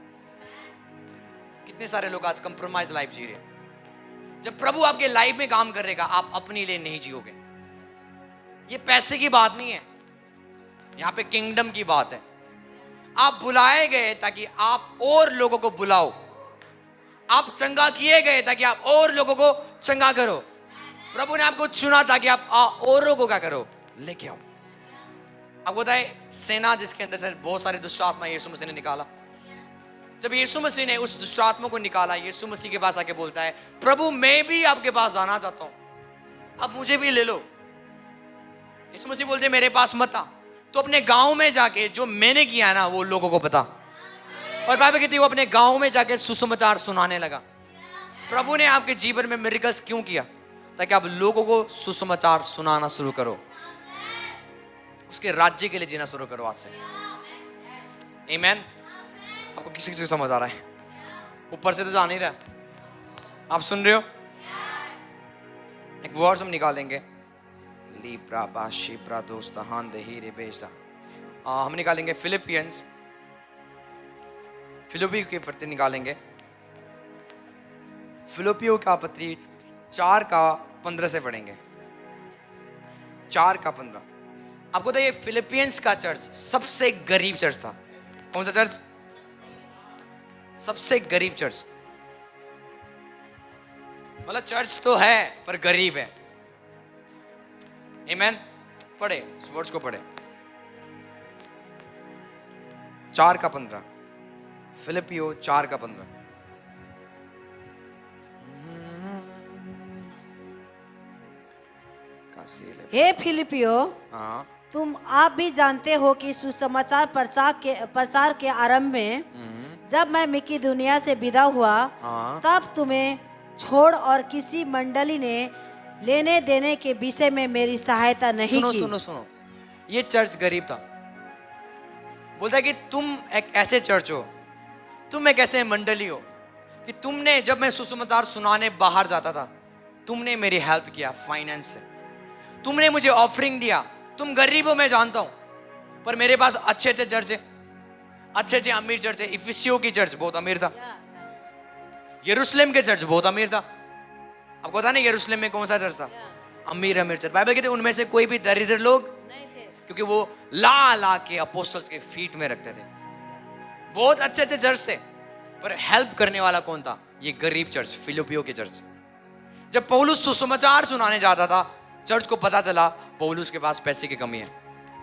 कितने सारे लोग आज कंप्रोमाइज लाइफ जी रहे हैं। जब प्रभु आपके लाइफ में काम करेगा, आप अपने लिए नहीं जियोगे। ये पैसे की बात नहीं है, यहां पे किंगडम की बात है। आप बुलाए गए ताकि आप और लोगों को बुलाओ। आप चंगा किए गए ताकि आप और लोगों को चंगा करो। प्रभु ने आपको चुना ताकि आप औरों को क्या करो, लेके आओ। आपको बताए सेना जिसके अंदर से बहुत सारे दुष्ट आत्मा यीशु मसीह ने निकाला। जब यीशु मसीह ने उस दुष्ट आत्मा को निकाला, यीशु मसीह के पास आके बोलता है प्रभु मैं भी आपके पास आना चाहता हूं, अब मुझे भी ले लो। यीशु मसीह बोलते मेरे पास मत आ, तो अपने गांव में जाके जो मैंने किया ना वो लोगों को बता। और बाइबल कहती है वो अपने गांव में जाके सुसमाचार सुनाने लगा। प्रभु ने आपके जीवन में मिरेकल्स क्यों किया? ताकि आप लोगों को सुसमाचार सुनाना शुरू करो, उसके राज्य के लिए जीना शुरू करो आज से। आमीन। आपको किसी से समझ आ रहा है? ऊपर से तो जा नहीं रहा, आप सुन रहे हो? एक वर्ड हम निकालेंगे, लीब्रा बाशी प्रादोस्ता हान दही रे बेसा। हम निकालेंगे फिलिपियंस, फिलिपियो के पत्र निकालेंगे। फिलिपियो का पत्री 4:15 से पढ़ेंगे। 4:15। आपको तो ये फिलिपियंस का चर्च सबसे गरीब चर्च था। कौन सा चर्च? सबसे गरीब चर्च। मतलब चर्च तो है पर गरीब है। आमीन। पढ़े इस वर्ड्स को पढ़े। 4:15। फिलिपियो 4:15। हे फिलिपियो, हाँ, तुम आप भी जानते हो कि सुसमाचार प्रचार के आरंभ में जब मैं मिकी दुनिया से विदा हुआ, हाँ। तब तुम्हें छोड़ और किसी मंडली ने लेने देने के विषय में मेरी सहायता नहीं सुनो की। सुनो सुनो, ये चर्च गरीब था। बोलता है कि तुम एक ऐसे चर्च हो, तुम एक ऐसे मंडली हो कि तुमने, जब मैं सुसमाचार सुनाने बाहर जाता था, तुमने मेरी हेल्प किया फाइनेंस से, तुमने मुझे ऑफरिंग दिया। तुम गरीब हो मैं जानता हूं, पर मेरे पास अच्छे अच्छे चर्च है, अच्छे अच्छे अमीर चर्च है। इफिसियो की चर्च बहुत अमीर था, यरूशलेम के चर्च बहुत अमीर था। आपको पता नहीं यरूशलेम में कौन सा चर्च था? अमीर अमीर चर्च। बाइबल कहते हैं उनमें से कोई भी दरिद्र लोग नहीं थे, क्योंकि वो ला ला के अपोस्टल्स के फीट में रखते थे। बहुत अच्छे अच्छे चर्च थे, पर हेल्प करने वाला कौन था? ये गरीब चर्च, फिलिपियो की चर्च। जब पौलुस सुसमाचार सुनाने जाता था, चर्च को पता चला पौलुस के पास पैसे की कमी है।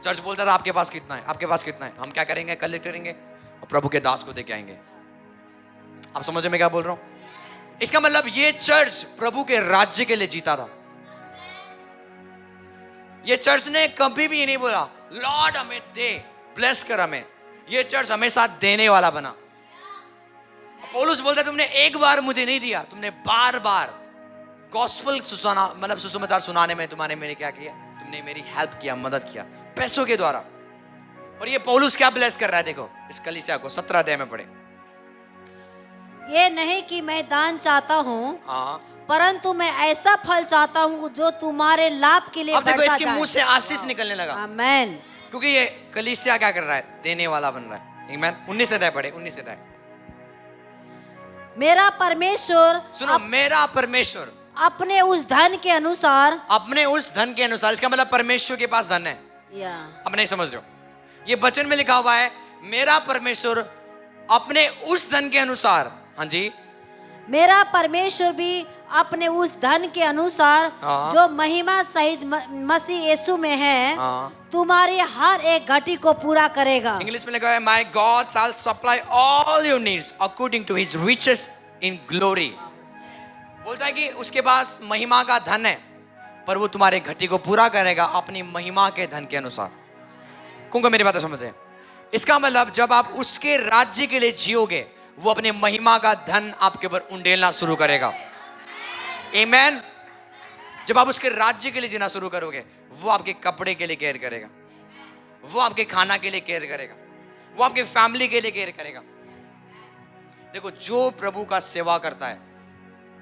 चर्च बोलता था आपके पास कितना है, आपके पास कितना है, हम क्या करेंगे, कलेक्ट करेंगे और प्रभु के दास को देके आएंगे। आप समझ में क्या बोल रहा हूं? इसका मतलब ये चर्च प्रभु के राज्य के लिए जीता था। ये चर्च ने कभी भी ये नहीं बोला लॉर्ड हमें दे, ब्लेस कर हमें। ये चर्च हमेशा देने वाला बना। पौलुस बोलता है तुमने एक बार मुझे नहीं दिया, तुमने बार बार गॉस्पेल सुनाना, मतलब सुसमाचार सुनाने में तुमने मेरे क्या किया, तुमने मेरी हेल्प किया, मदद किया पैसों के द्वारा। और ये पौलुस क्या ब्लेस कर रहा है, देखो इस कलीसिया को 17 अध्याय में पढ़े। ये नहीं कि मैं दान चाहता हूँ, हाँ, परंतु मैं ऐसा फल चाहता हूँ जो तुम्हारे लाभ के लिए अब देखो बढ़ता इसके जाए। मुंह से आशीष निकलने लगा, आमेन। क्योंकि ये कलीसिया क्या कर रहा है, देने वाला बन रहा है। आमीन। 19 अध्याय पढ़े, 19 अध्याय। मेरा परमेश्वर सुनो, मेरा परमेश्वर अपने उस धन के अनुसार, अपने उस धन के अनुसार, इसका मतलब परमेश्वर के पास धन है। या अब नहीं समझ रहे हो, ये वचन में लिखा हुआ है मेरा परमेश्वर अपने उस धन के अनुसार। हाँ जी, मेरा परमेश्वर भी अपने उस धन के अनुसार हाँ। जो महिमा सहित मसीह यीशु में है, हाँ। तुम्हारी हर एक घटी को पूरा करेगा। इंग्लिश में लिखा है my God shall supply all your needs according to his riches in glory. बोलता है कि उसके पास महिमा का धन है, पर वो तुम्हारे घटी को पूरा करेगा अपनी महिमा के धन के अनुसार। कौन मेरी बात समझे? इसका मतलब जब आप उसके राज्य के लिए जियोगे, वो अपने महिमा का धन आपके ऊपर उंडेलना शुरू करेगा। आमीन। जब आप उसके राज्य के लिए जीना शुरू करोगे, वो आपके कपड़े के लिए केयर करेगा, वो आपके खाना के लिए केयर करेगा, वो आपके फैमिली के लिए केयर करेगा। देखो, जो प्रभु का सेवा करता है,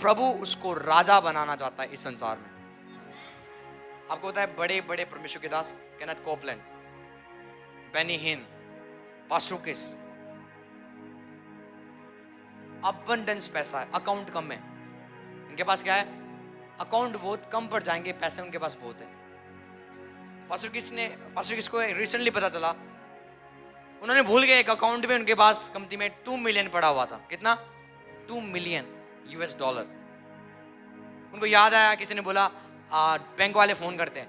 प्रभु उसको राजा बनाना चाहता है इस संसार में। आपको पता है बड़े बड़े परमेश्वर के दास, केनेथ कोपलैंड, बेनी हिन, पास्टर क्रिस, अबंडेंस पैसा है, अकाउंट कम है। इनके पास क्या है? अकाउंट बहुत कम पड़ जाएंगे, पैसे उनके पास बहुत है। पास्टर क्रिस को रिसेंटली पता चला, उन्होंने भूल गए एक अकाउंट में उनके पास कमती में 2 मिलियन पड़ा हुआ था। कितना? 2 मिलियन US डॉलर। उनको याद आया, किसी ने बोला, बैंक वाले फोन करते हैं,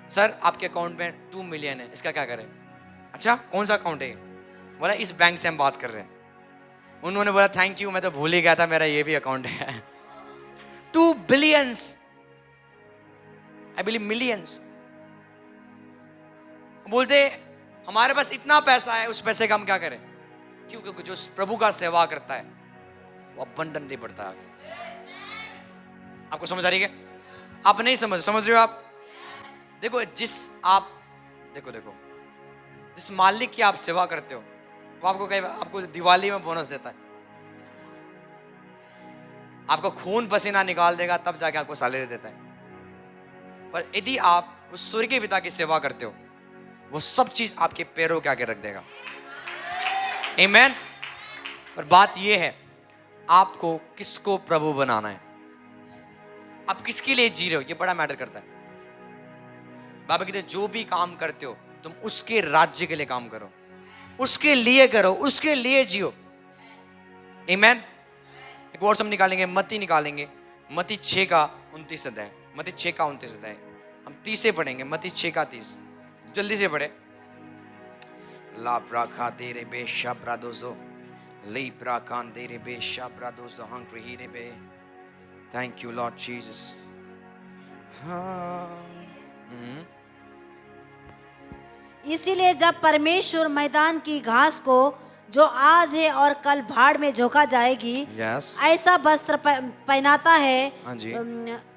सर आपके अकाउंट में 2 मिलियन है, इसका क्या करें? अच्छा, कौन सा अकाउंट है? बोला इस बैंक से हम बात कर रहे हैं। उन्होंने बोला थैंक यू, मैं तो भूल ही गया था, मेरा ये भी अकाउंट है। 2 बिलियंस, आई बिलीव मिलियंस। बोलते हमारे पास इतना पैसा है, उस पैसे का हम क्या करें? क्योंकि जो प्रभु का सेवा करता है वो अबंडेंटली बढ़ता है। आपको समझ आ रही है? आप नहीं समझ रहे हो आप? देखो देखो जिस मालिक की आप सेवा करते हो, वो आपको दिवाली में बोनस देता है, आपको खून पसीना निकाल देगा, तब जाके आपको सैलरी देता है। पर यदि आप उस सूर्य के पिता की सेवा करते हो, वो सब चीज आपके पैरों के आगे रख देगा। आमीन। पर बात ये है, आपको किसको प्रभु बनाना है, आप किसके लिए जी रहे हो, ये बड़ा मैटर करता है। बाबा कहते हैं जो भी काम करते हो तुम उसके राज्य के लिए काम करो, उसके लिए करो, उसके लिए जियो। आमीन। एक वर्ड हम निकालेंगे, मत्ती निकालेंगे, मत्ती 6 का 29 अध्याय, मत्ती 6 का 29 अध्याय। हम 30 से पढ़ेंगे, मत्ती 6 का 30, जल्दी से पढ़े। ला ब्राखा दे रे बे शाब्रादोजो ली ब्राकान दे रे बे शाब्रादोजो हंग्री ही रे बे। Thank you Lord Jesus. इसीलिए जब परमेश्वर मैदान की घास को जो आज है और कल भाड़ में झोंका जाएगी, ऐसा वस्त्र पहनाता है, हाँ जी।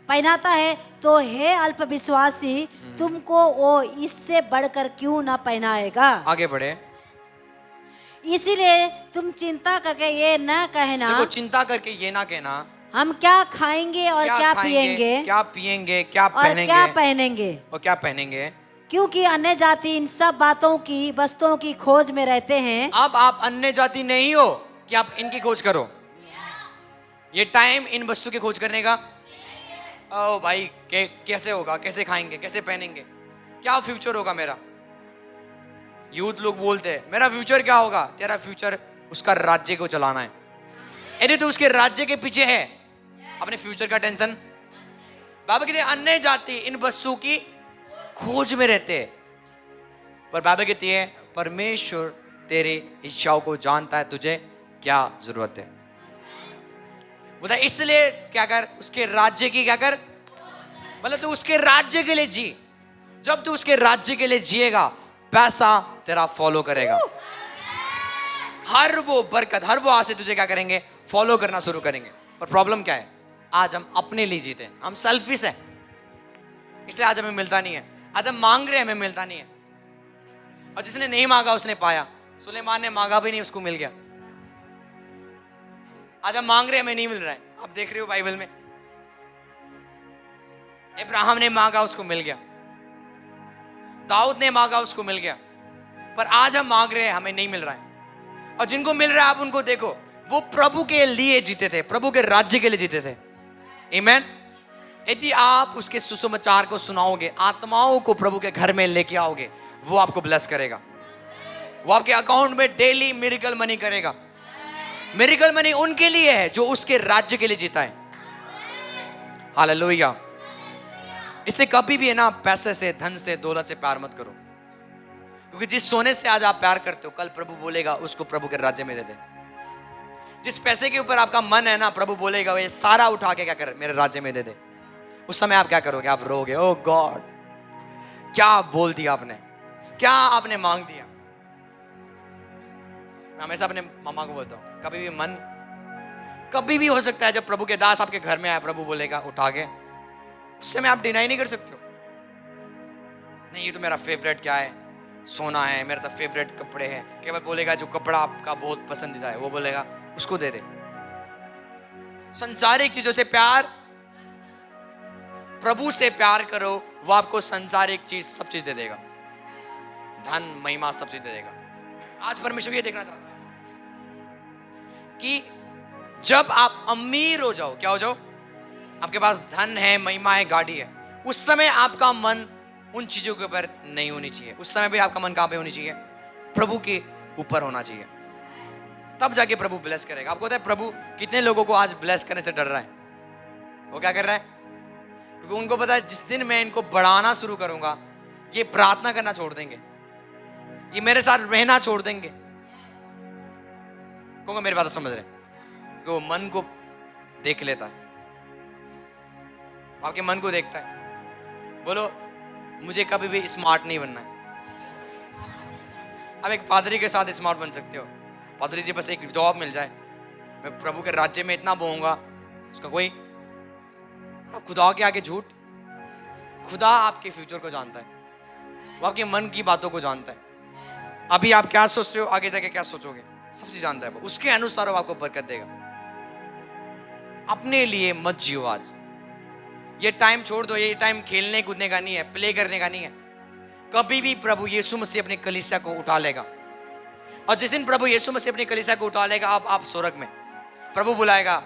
पहनाता है, तो हे अल्पविश्वासी, तुमको वो इससे बढ़कर क्यों ना पहनाएगा। आगे बढ़े। इसीलिए तुम चिंता करके ये न कहना, देखो, चिंता करके ये ना कहना हम क्या खाएंगे और क्या पिएंगे, क्या पिएंगे, क्या और पहनेंगे, क्या पहनेंगे, और क्या पहनेंगे, क्योंकि अन्य जाति इन सब बातों की वस्तुओं की खोज में रहते हैं। अब आप अन्य जाति नहीं हो कि आप इनकी खोज करो। ये टाइम इन वस्तु की खोज करने का। ओ भाई, कैसे होगा, कैसे खाएंगे, कैसे पहनेंगे, क्या फ्यूचर होगा मेरा। यूथ लोग बोलते हैं मेरा फ्यूचर क्या होगा। तेरा फ्यूचर उसका राज्य को चलाना है। यदि तू उसके राज्य के पीछे है, अपने फ्यूचर का टेंशन। बाबा कहते हैं अन्य जाति इन वस्तु की खोज में रहते हैं, पर बाबा कहती है परमेश्वर तेरी इच्छाओं को जानता है, तुझे क्या जरूरत है। बोला इसलिए क्या कर, उसके राज्य की क्या कर, मतलब तू उसके राज्य के लिए जी। जब तू उसके राज्य के लिए जिएगा, पैसा तेरा फॉलो करेगा। हर वो बरकत, हर वो आसे तुझे क्या करेंगे, फॉलो करना शुरू करेंगे। पर प्रॉब्लम क्या है, आज हम अपने लिए जीते हैं, हम सेल्फिश हैं, इसलिए आज हमें मिलता नहीं है। आज हम मांग रहे हैं, हमें मिलता नहीं है। और जिसने नहीं मांगा उसने पाया। सुलेमान ने मांगा भी नहीं, उसको मिल गया। आज हम मांग रहे हैं, हमें नहीं मिल रहा है। आप देख रहे हो बाइबल में, इब्राहिम ने मांगा, उसको मिल गया। दाऊद ने मांगा, उसको मिल गया। पर आज हम मांग रहे हैं, हमें नहीं मिल रहा है। और जिनको मिल रहा है, आप उनको देखो, वो प्रभु के लिए जीते थे, प्रभु के राज्य के लिए जीते थे। आमीन। यदि आप उसके सुसमाचार को सुनाओगे, आत्माओं को प्रभु के घर में लेके आओगे, वो आपको ब्लेस करेगा। वो आपके अकाउंट में डेली मिरेकल मनी करेगा। मिरेकल मनी उनके लिए है जो उसके राज्य के लिए जीता है। हालेलुया। इसलिए कभी भी है ना, पैसे से, धन से, दौलत से प्यार मत करो, क्योंकि जिस सोने से आज आप प्यार करते हो, कल प्रभु बोलेगा उसको प्रभु के राज्य में दे दे। जिस पैसे के ऊपर आपका मन है ना, प्रभु बोलेगा ये सारा उठा के क्या कर, मेरे राज्य में दे दे। उस समय आप क्या करोगे, आप रोगे, ओ गॉड क्या बोल दिया आपने, क्या आपने मांग दिया। मैं हमेशा अपने मामा को बोलता हूँ, कभी भी मन, कभी भी हो सकता है जब प्रभु के दास आपके घर में आए, प्रभु बोलेगा उठा के, उस समय आप डिनाई नहीं कर सकते हो। नहीं ये तो मेरा फेवरेट क्या है, सोना है, मेरा तो फेवरेट कपड़े हैं। केवल बोलेगा जो कपड़ा आपका बहुत पसंदीदा है, वो बोलेगा उसको दे दे। संसारिक चीजों से प्यार, प्रभु से प्यार करो, वो आपको संसारिक चीज, सब चीज दे देगा। धन, महिमा, सब चीज दे देगा। आज परमेश्वर ये देखना चाहता है कि जब आप अमीर हो जाओ, क्या हो जाओ, आपके पास धन है, महिमा है, गाड़ी है, उस समय आपका मन उन चीजों के ऊपर नहीं होनी चाहिए। उस समय भी आपका मन कहां पे होनी चाहिए, प्रभु के ऊपर होना चाहिए। तब जाके प्रभु ब्लेस करेगा। आपको पता है प्रभु कितने लोगों को आज ब्लेस करने से डर रहा है? वो क्या कर रहा है, क्योंकि उनको पता है जिस दिन मैं इनको बढ़ाना शुरू करूंगा, ये प्रार्थना करना छोड़ देंगे, ये मेरे साथ रहना छोड़ देंगे। क्योंकि मेरी बात समझ रहे, क्योंकि वो मन को देख लेता है, आपके मन को देखता है। बोलो मुझे कभी भी स्मार्ट नहीं बनना है। अब एक पादरी के साथ स्मार्ट बन सकते हो, पादरी जी बस एक जॉब मिल जाए, मैं प्रभु के राज्य में इतना बोऊंगा, उसका कोई, खुदा के आगे झूठ। खुदा आपके फ्यूचर को जानता है, वो आपके मन की बातों को जानता है। अभी आप क्या सोच रहे हो, आगे जाके क्या सोचोगे, सब चीज जानता है वो। उसके अनुसार वो आपको बरकत देगा। अपने लिए मत जियो आज, ये टाइम छोड़ दो। ये टाइम खेलने कूदने का नहीं है, प्ले करने का नहीं है। कभी भी प्रभु यीशु मसीह अपनी कलीसिया को उठा लेगा, और जिस दिन प्रभु यीशु मसीह अपनी कलीसिया को उठा लेगा, आप स्वर्ग में, प्रभु बुलाएगा,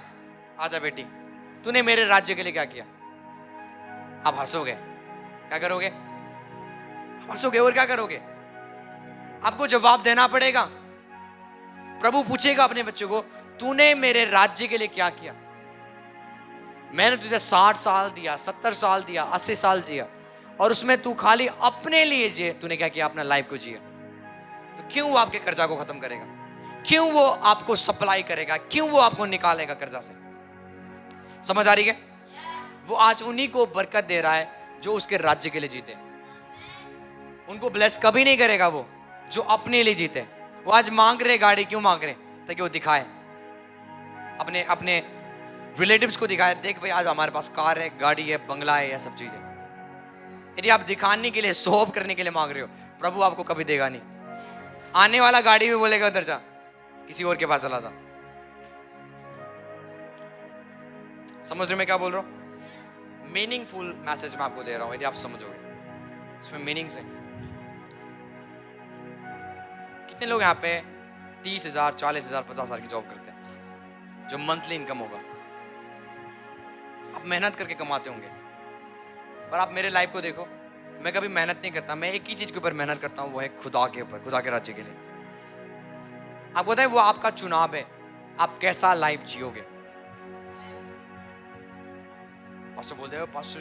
आजा बेटी, तूने मेरे राज्य के लिए क्या किया। आप हंसोगे, क्या करोगे, हंसोगे और क्या करोगे, आपको जवाब देना पड़ेगा। प्रभु पूछेगा अपने बच्चों को, तूने मेरे राज्य के लिए क्या किया। मैंने तुझे 60 साल दिया, 70 साल दिया, 80 साल दिया, और उसमें तू खाली अपने लिए जिए। तूने क्या किया, अपना लाइफ को जिया। तो क्यों वो आपके कर्जा को खत्म करेगा, क्यों वो आपको सप्लाई करेगा, क्यों वो आपको निकालेगा कर्जा से। समझ आ रही है? वो आज उन्हीं को बरकत दे रहा है जो उसके राज्य के लिए जीते। उनको ब्लेस कभी नहीं करेगा वो जो अपने लिए जीते। वो आज मांग रहे गाड़ी, क्यों मांग रहे, ताकि वो दिखाए, अपने अपने रिलेटिव्स को दिखाए, देख भाई आज हमारे पास कार है, गाड़ी है, बंगला है, यह सब चीजें। यदि आप दिखाने के लिए, शो ऑफ करने के लिए मांग रहे हो, प्रभु आपको कभी देगा नहीं। आने वाला गाड़ी भी बोलेगा उधर जा, किसी और के पास चला जा। समझ रहे मैं क्या बोल रहा हूं? मीनिंगफुल मैसेज मैं आपको दे रहा हूं, यदि आप समझोगे इसमें मीनिंग्स हैं। कितने लोग यहाँ पे 30,000, 40,000, 50,000 की जॉब करते हैं, जो मंथली इनकम होगा। आप मेहनत करके कमाते होंगे, पर आप मेरे लाइफ को देखो, मैं कभी मेहनत नहीं करता। मैं एक ही चीज के ऊपर मेहनत करता हूं, वो है खुदा के ऊपर, खुदा के राज्य के लिए। आपको पता है वो आपका चुनाव है, आप कैसा लाइफ जियोगे। पास्टर बोलते हो, पास्टर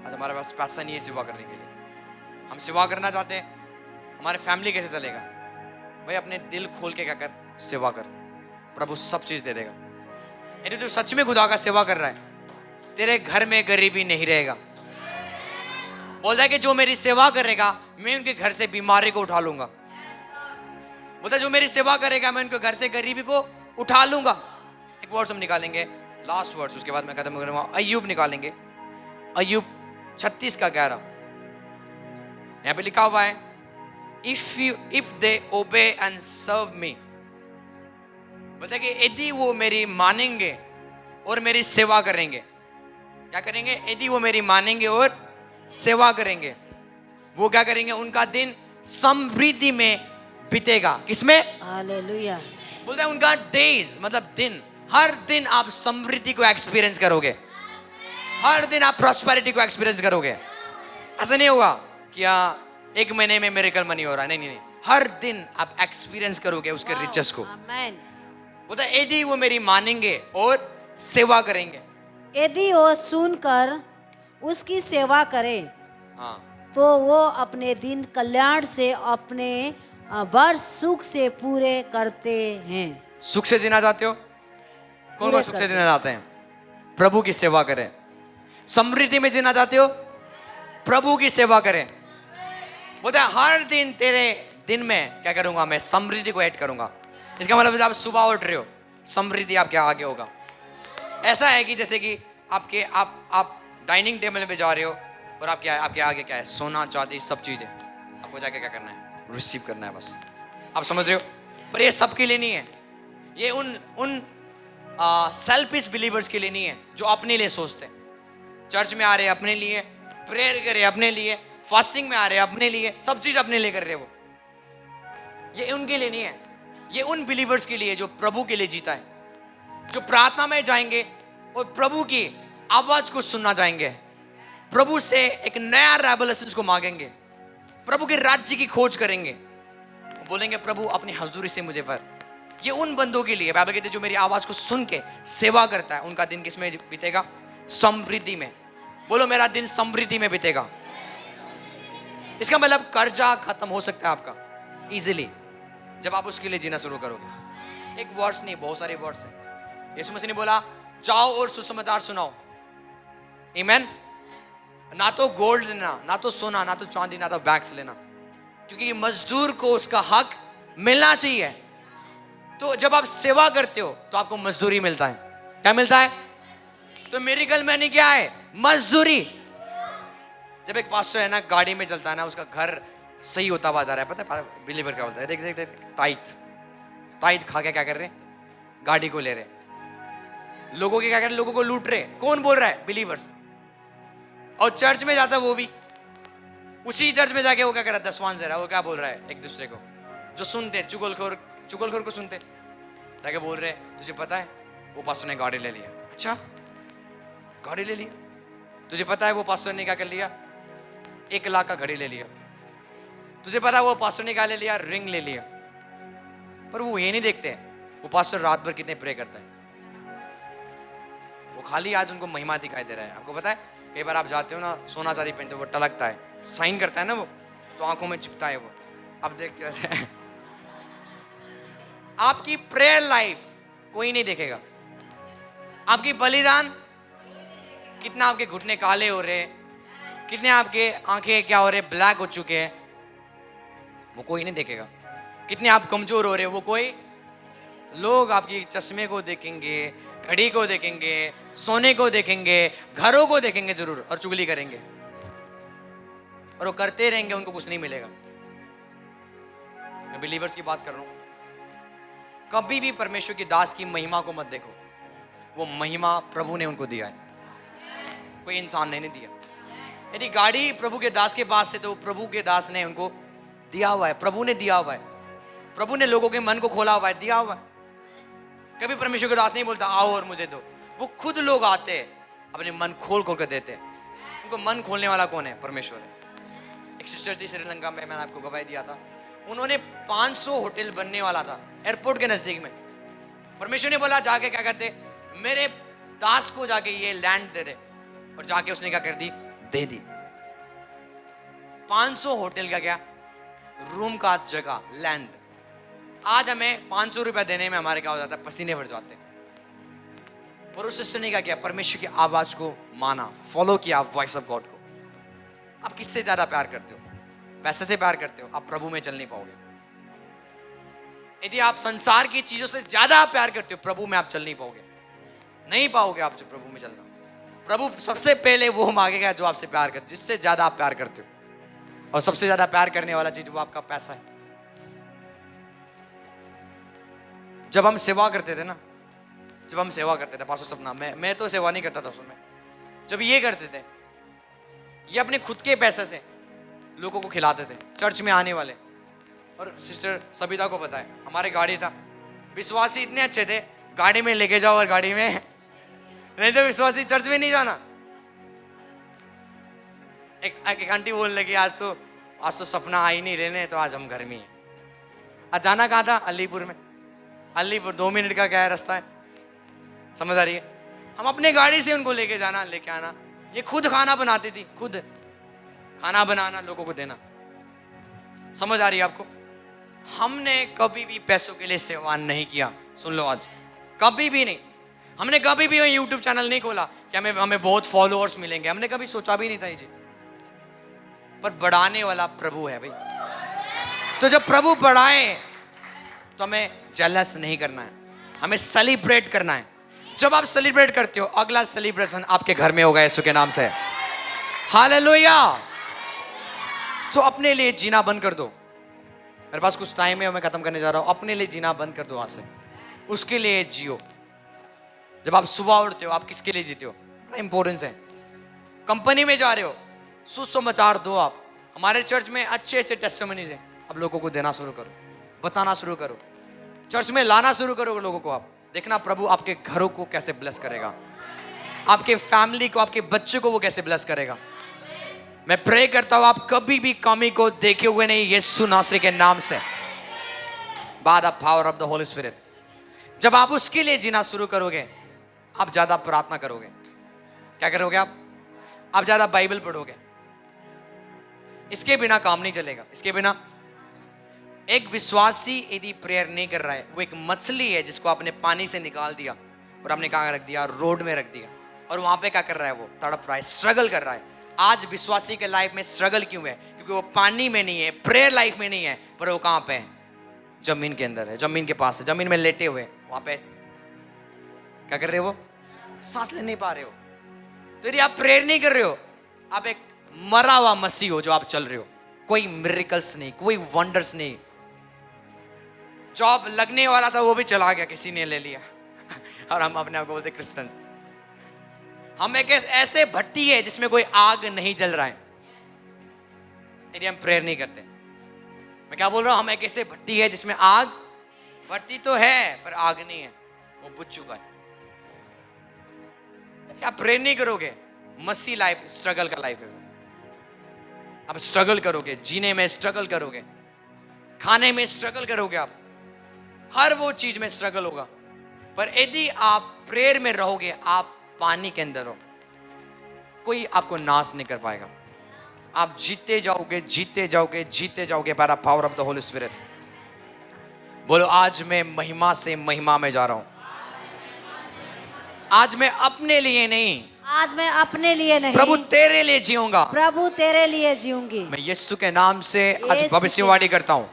आज हमारे पास पैसा नहीं है सेवा करने के लिए, हम सेवा करना चाहते हैं, हमारे फैमिली कैसे चलेगा। भाई अपने दिल खोल के क्या कर, सेवा कर, प्रभु सब चीज दे देगा। यदि तू सच में खुदा का सेवा कर रहा है, तेरे घर में गरीबी नहीं रहेगा। बोलता है कि जो मेरी सेवा करेगा मैं उनके घर से बीमारी को उठा लूंगा। बोलता है जो मेरी सेवा करेगा मैं उनके घर से गरीबी को उठा लूंगा। एक वर्ड्स हम निकालेंगे, लास्ट वर्ड्स, उसके बाद मैं खत्म करूंगा। अय्यूब निकालेंगे, अय्यूब 36 का 11। यहाँ पे लिखा हुआ है, इफ दे ओबे एंड सर्व मी, बोलता है कि यदि वो मेरी मानेंगे और मेरी सेवा करेंगे। क्या करेंगे? यदि वो मेरी मानेंगे और सेवा करेंगे, वो क्या करेंगे? उनका दिन समृद्धि में बीतेगा। किसमें? हालेलुया। बोलता है उनका डेज मतलब दिन, हर दिन आप समृद्धि को एक्सपीरियंस करोगे, हर दिन आप प्रॉस्पेरिटी को एक्सपीरियंस करोगे। ऐसा नहीं होगा कि एक महीने में मिरेकल मनी हो रहा है, नहीं नहीं नहीं, हर दिन आप एक्सपीरियंस करोगे उसके रिचेस को। आमीन। बोलता है यदि वो मेरी मानेंगे और सेवा करेंगे। यदि वो सुनकर उसकी सेवा करे हाँ, तो वो अपने दिन कल्याण से, अपने वर्ष सुख से पूरे करते हैं। सुख से जीना चाहते हो? कौन कौन सुख से जीना चाहते हैं? प्रभु की सेवा करें। समृद्धि में जीना चाहते हो? प्रभु की सेवा करें। बोलता है हर दिन तेरे दिन में क्या करूंगा? मैं समृद्धि को ऐड करूंगा। इसका मतलब आप सुबह उठ रहे हो, समृद्धि आपके आगे होगा। ऐसा है कि जैसे कि आप डाइनिंग टेबल पे जा रहे हो और आपके आगे क्या है? सोना चांदी सब चीजें। आपको जाके क्या करना है? रिसीव करना है बस। आप समझ रहे हो? पर ये सबके लिए नहीं है, ये उन सेल्फिश बिलीवर्स के लिए नहीं है जो अपने लिए सोचते हैं। चर्च में आ रहे हैं अपने लिए, प्रेयर कर रहे हैं अपने लिए, फास्टिंग में आ रहे हैं अपने लिए, सब चीज अपने लिए कर रहे हैं। वो ये उनके लिए नहीं है, ये उन बिलीवर्स के लिए जो प्रभु के लिए जीता है, जो प्रार्थना में जाएंगे और प्रभु की आवाज को सुनना चाहेंगे, प्रभु से एक नया रेवलेशन को मांगेंगे, प्रभु के राज्य की खोज करेंगे, बोलेंगे प्रभु अपनी हजूरी से मुझे भर। ये उन बंदों के लिए बाइबल कहते हैं जो मेरी आवाज को सुन के सेवा करता है, उनका दिन किस में बीतेगा? समृद्धि में। बोलो मेरा दिन समृद्धि में बीतेगा। इसका मतलब कर्जा खत्म हो सकता है आपका इजीली जब आप उसके लिए जीना शुरू करोगे। एक वर्ड्स नहीं, बहुत सारे वर्ड्स हैं। यीशु मसीह ने बोला जाओ और सुसमाचार सुनाओ। आमीन। ना तो गोल्ड लेना, ना तो सोना, ना तो चांदी, ना तो बैग्स लेना, क्योंकि मजदूर को उसका हक मिलना चाहिए। तो जब आप सेवा करते हो तो आपको मजदूरी मिलता है। क्या मिलता है? तो मिरेकल मनी क्या है? मजदूरी। जब एक पास्टर है ना, गाड़ी में चलता है ना, उसका घर सही होता हुआ जा रहा है, पता है बिलीवर क्या बोलता है? देख देख देख, ताइथ खा के क्या कर रहे हैं? गाड़ी को ले रहे, लोगों के क्या कर रहे? लोगों को लूट रहे। कौन बोल रहा है? बिलीवर्स। और चर्च में जाता है वो भी, उसी चर्च में जाके वो क्या कर रहा है? दसवांश दे रहा है। वो क्या बोल रहा है एक दूसरे को? जो सुनते, चुगलखोर को सुनते, जाके बोल रहे तुझे पता है वो पास्टर ने गाड़ी ले लिया। अच्छा, गाड़ी ले लिया? तुझे पता है वो पास्टर ने क्या कर लिया? 1 लाख का घड़ी ले लिया। तुझे पता है वो पास्टर ने क्या ले लिया? रिंग ले लिया। पर वो ये नहीं देखते वो पास्टर रात भर कितने प्रे करता है। वो खाली आज उनको महिमा दिखाई दे रहा है। आपको पता है कई बार आप जाते हो ना, सोना चांदी पहनते हो, वो टलकता है, साइन करता है ना वो, तो आंखों में चिपता है वो। अब देखते हैं आपकी प्रेयर लाइफ कोई नहीं देखेगा, आपकी बलिदान, कितना आपके घुटने काले हो रहे, कितने आपके आंखें क्या हो रहे, ब्लैक हो चुके हैं, वो कोई नहीं देखेगा। कितने आप कमजोर हो रहे हो, वो कोई, लोग आपकी चश्मे को देखेंगे, घड़ी को देखेंगे, सोने को देखेंगे, घरों को देखेंगे जरूर, और चुगली करेंगे, और वो करते रहेंगे, उनको कुछ नहीं मिलेगा। मैं बिलीवर्स की बात कर रहा हूं। कभी भी परमेश्वर की दास की महिमा को मत देखो, वो महिमा प्रभु ने उनको दिया है, कोई इंसान ने नहीं दिया। यदि गाड़ी प्रभु के दास के पास से, तो प्रभु के दास ने उनको दिया हुआ है, प्रभु ने दिया हुआ है, प्रभु ने लोगों के मन को खोला हुआ है, दिया हुआ है। कभी परमेश्वर के दास नहीं बोलता आओ और मुझे दो, वो खुद लोग आते अपने मन खोल खोल कर देते। उनको मन खोलने वाला कौन है? परमेश्वर है। एक सिस्टर थी श्रीलंका में, मैंने आपको गवाही दिया था, उन्होंने 500 होटल बनने वाला था एयरपोर्ट के नजदीक में। परमेश्वर ने बोला जाके क्या करते, मेरे दास को जाके ये लैंड दे दे, और जाके उसने क्या कर दी, दे दी। 500 होटल का क्या, रूम का जगह, लैंड। आज हमें 500 रुपया देने में हमारे क्या हो जाता है, पसीने भर जाते हैं। और उस सिस्टर ने क्या किया, परमेश्वर की आवाज को माना, फॉलो किया वॉइस ऑफ गॉड को। आप किससे ज्यादा प्यार करते हो? पैसे से प्यार करते हो, आप प्रभु में चल नहीं पाओगे। यदि आप संसार की चीजों से ज्यादा प्यार करते हो, प्रभु में आप चल नहीं पाओगे, नहीं पाओगे आप प्रभु में चलना। प्रभु सबसे पहले वो मांगेगा जो आपसे प्यार करते, जिससे ज्यादा आप प्यार करते हो, और सबसे ज्यादा प्यार करने वाला चीज वो आपका पैसा है। जब हम सेवा करते थे ना, पास्टर सपना, मैं तो सेवा नहीं करता था उसमें, जब ये करते थे, ये अपने खुद के पैसे से लोगों को खिलाते थे, चर्च में आने वाले। और सिस्टर सबिता को पता है, हमारे गाड़ी था, विश्वासी इतने अच्छे थे, गाड़ी में लेके जाओ और गाड़ी में, नहीं तो विश्वासी चर्च में नहीं जाना। एक आंटी बोलने लगी, आज तो सपना आई नहीं रहने, तो आज हम घर में हैं। आज जाना कहाँ था? अलीपुर में। अलीपुर 2 मिनट का क्या है रास्ता है, समझ आ रही है? हम अपने गाड़ी से उनको लेके जाना, लेके आना। ये खुद खाना बनाती थी, खुद खाना बनाना, लोगों को देना। समझ आ रही है आपको? हमने कभी भी पैसों के लिए सेवा नहीं किया। सुन लो, आज कभी भी नहीं। हमने कभी भी यूट्यूब चैनल नहीं खोला कि हमें बहुत फॉलोअर्स मिलेंगे, हमने कभी सोचा भी नहीं था ये चीज। पर बढ़ाने वाला प्रभु है भाई। तो जब प्रभु बढ़ाए तो हमें जेलस नहीं करना है, हमें सेलिब्रेट करना है। जब आप सेलिब्रेट करते हो, अगला सेलिब्रेशन आपके घर में होगा यीशु के नाम से। हालेलुया। तो अपने लिए जीना बंद कर दो। मेरे पास कुछ टाइम है, मैं खत्म करने जा रहा हूं। अपने लिए जीना बंद कर दो आज से, उसके लिए जियो। जब आप सुबह उठते हो, आप किसके लिए जीते हो? बड़ा इंपॉर्टेंस है। कंपनी में जा रहे हो, सुसमाचार दो। आप हमारे चर्च में अच्छे अच्छे टेस्टिमनीज हैं, आप लोगों को देना शुरू करो, बताना शुरू करो, चर्च में लाना शुरू करो लोगों को। आप देखना प्रभु आपके घरों को कैसे ब्लेस करेगा, आपके फैमिली को, आपके बच्चों को वो कैसे ब्लेस करेगा। मैं प्रे करता हूं आप कभी भी कमी को देखे हुए नहीं, यीशु नासरी के नाम से, bye the power of the Holy spirit. जब आप उसके लिए जीना शुरू करोगे, आप ज्यादा प्रार्थना करोगे। क्या करोगे आप ज्यादा बाइबल पढ़ोगे। इसके बिना काम नहीं चलेगा। इसके बिना एक विश्वासी यदि प्रेयर नहीं कर रहा है, वो एक मछली है जिसको आपने पानी से निकाल दिया और आपने कहाँ रख दिया? रोड में रख दिया। और वहां पे क्या कर रहा है? वो तड़प रहा है, स्ट्रगल कर रहा है। आज विश्वासी के लाइफ में स्ट्रगल क्यों है? क्योंकि वो पानी में नहीं है, प्रेयर लाइफ में नहीं है, पर वो कहाँ पे है? जमीन के अंदर है, जमीन के पास है, जमीन में लेटे हुए वहां पे क्या कर रहे हो? वो सांस ले नहीं पा रहे हो। तो यदि आप प्रेयर नहीं कर रहे हो, आप एक मरा हुआ मसीह हो जो आप चल रहे हो। कोई मिरेकल्स नहीं, कोई वंडर्स नहीं। जॉब लगने वाला था वो भी चला गया, किसी ने ले लिया और हम अपने आप को बोलते क्रिश्चियंस। हम एक ऐसे भट्टी है जिसमें कोई आग नहीं जल रहा है, यदि हम प्रेयर नहीं करते। मैं क्या बोल रहा हूं? हम एक ऐसे भट्टी है जिसमें आग, भट्टी तो है पर आग नहीं है, वो बुझ चुका है। आप प्रेयर नहीं करोगे, मसी लाइफ स्ट्रगल का लाइफ है। आप स्ट्रगल करोगे, जीने में स्ट्रगल करोगे, खाने में स्ट्रगल करोगे, आप हर वो चीज में स्ट्रगल होगा। पर यदि आप प्रेयर में रहोगे, आप पानी के अंदर हो, कोई आपको नाश नहीं कर पाएगा। आप जीते जाओगे, जीते जाओगे, जीते जाओगे bye the power of the Holy spirit. बोलो, आज मैं महिमा से महिमा में जा रहा हूं। आज मैं अपने लिए नहीं, आज मैं अपने लिए नहीं, प्रभु तेरे लिए जीऊंगा। प्रभु तेरे लिए जीऊंगी। मैं यीशु के नाम से आज भविष्यवाणी करता हूं।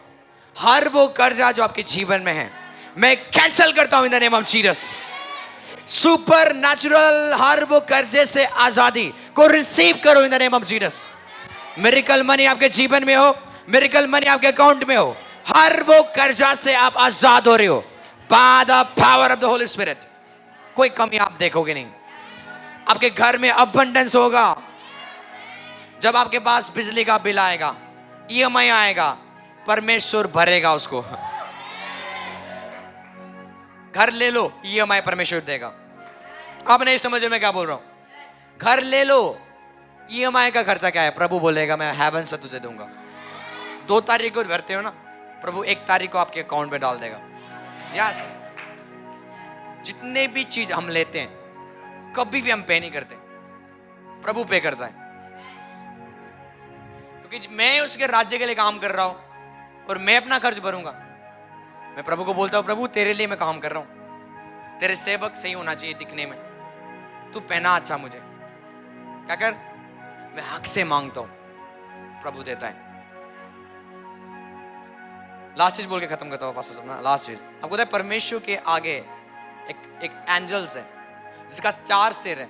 हर वो कर्जा जो आपके जीवन में है, मैं कैंसिल करता हूं in the name of Jesus. Super natural हर वो कर्जे से आजादी को रिसीव करो in the name of Jesus. Miracle money आपके जीवन में हो, मिरेकल मनी आपके अकाउंट में हो, हर वो कर्जा से आप आजाद हो रहे हो bye the power of the Holy spirit. कोई कमी आप देखोगे नहीं। आपके घर में अबंडेंस होगा। जब आपके पास बिजली का बिल आएगा, ईएमआई आएगा, परमेश्वर भरेगा उसको। घर ले लो, ईएमआई परमेश्वर देगा। आप नहीं समझे मैं क्या बोल रहा हूं? घर ले लो, ईएमआई का खर्चा क्या है? प्रभु बोलेगा मैं हेवन से तुझे दूंगा। 2 तारीख को भरते हो ना, प्रभु 1 तारीख को आपके अकाउंट में डाल देगा। यस। जितने भी चीज हम लेते हैं, कभी भी हम पे नहीं करते, प्रभु पे करता है। क्योंकि मैं उसके राज्य के लिए काम कर रहा हूं और मैं अपना खर्च भरूंगा। मैं प्रभु को बोलता हूं, प्रभु तेरे लिए मैं काम कर रहा हूं, तेरे सेवक सही होना चाहिए दिखने में, तू पहना अच्छा मुझे। क्या कर? मैं हक से मांगता हूं, प्रभु देता है। लास्ट चीज बोल के खत्म करता हूँ पास्टर साहब ना। लास्ट चीज आपको पता है, परमेश्वर के आगे एक एंजल्स है जिसका 4 सिर है।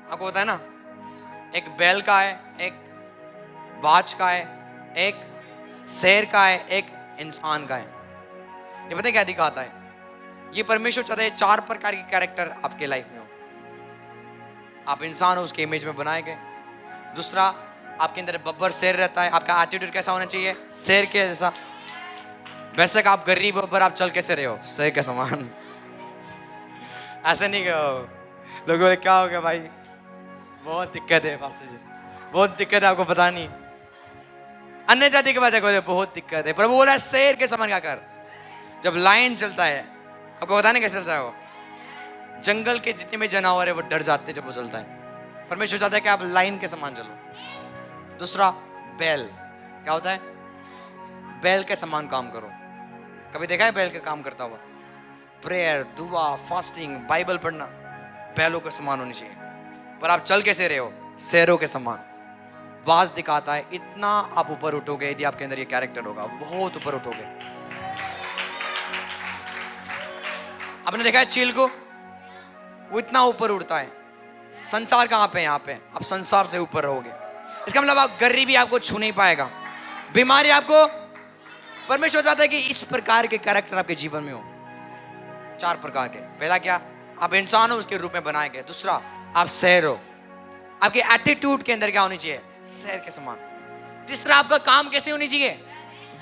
आपको पता है ना, एक बैल का है, एक बाज का है, एक शेर का है, एक इंसान का है। ये पता है क्या दिखाता है? ये परमेश्वर चाहता है 4 प्रकार के कैरेक्टर आपके लाइफ में हो। आप इंसान हो, उसके इमेज में बनाए गए। दूसरा, आपके अंदर बब्बर शेर रहता है। आपका एटीट्यूड कैसा होना चाहिए? शेर के जैसा। वैसे का आप गरीब बब्बर, आप चल कैसे रहे हो? शेर के समान। ऐसे नहीं कहो। लोग बोले क्या हो गया भाई, बहुत दिक्कत है पास्टर जी, बहुत दिक्कत है, आपको पता नहीं। अन्य जाति के बात बोले बहुत दिक्कत है। प्रभु बोला शेर के समान क्या कर। जब लायन चलता है, आपको पता नहीं कैसे चलता है वो, जंगल के जितने भी जानवर है वो डर जाते हैं जब वो चलता है। परमेश्वर चाहता है कि आप लाइन के समान चलो। दूसरा, बैल क्या होता है? बैल के समान काम करो। कभी देखा है बैल के काम करता हुआ? प्रेयर, दुआ, फास्टिंग, बाइबल पढ़ना बैलों के समान होनी चाहिए। पर आप चल कैसे रहे हो? शेरों के समान। बाज दिखाता है इतना आप ऊपर उठोगे यदि आपके अंदर ये कैरेक्टर होगा, बहुत ऊपर उठोगे। आपने देखा है चील को, वो इतना ऊपर उड़ता है। संसार कहाँ पे? यहाँ पे आप संसार से ऊपर रहोगे। इसका मतलब आप गरीबी आपको छू नहीं पाएगा, बीमारी आपको। परमेश्वर चाहता है कि इस प्रकार के कैरेक्टर आपके जीवन में हो। 4 प्रकार के। पहला क्या? आप इंसान हो, उसके रूप में बनाए गए। दूसरा, आप शेर हो, आपके एटीट्यूड के अंदर क्या होनी चाहिए? शेर के समान। तीसरा, आपका काम कैसे होनी चाहिए?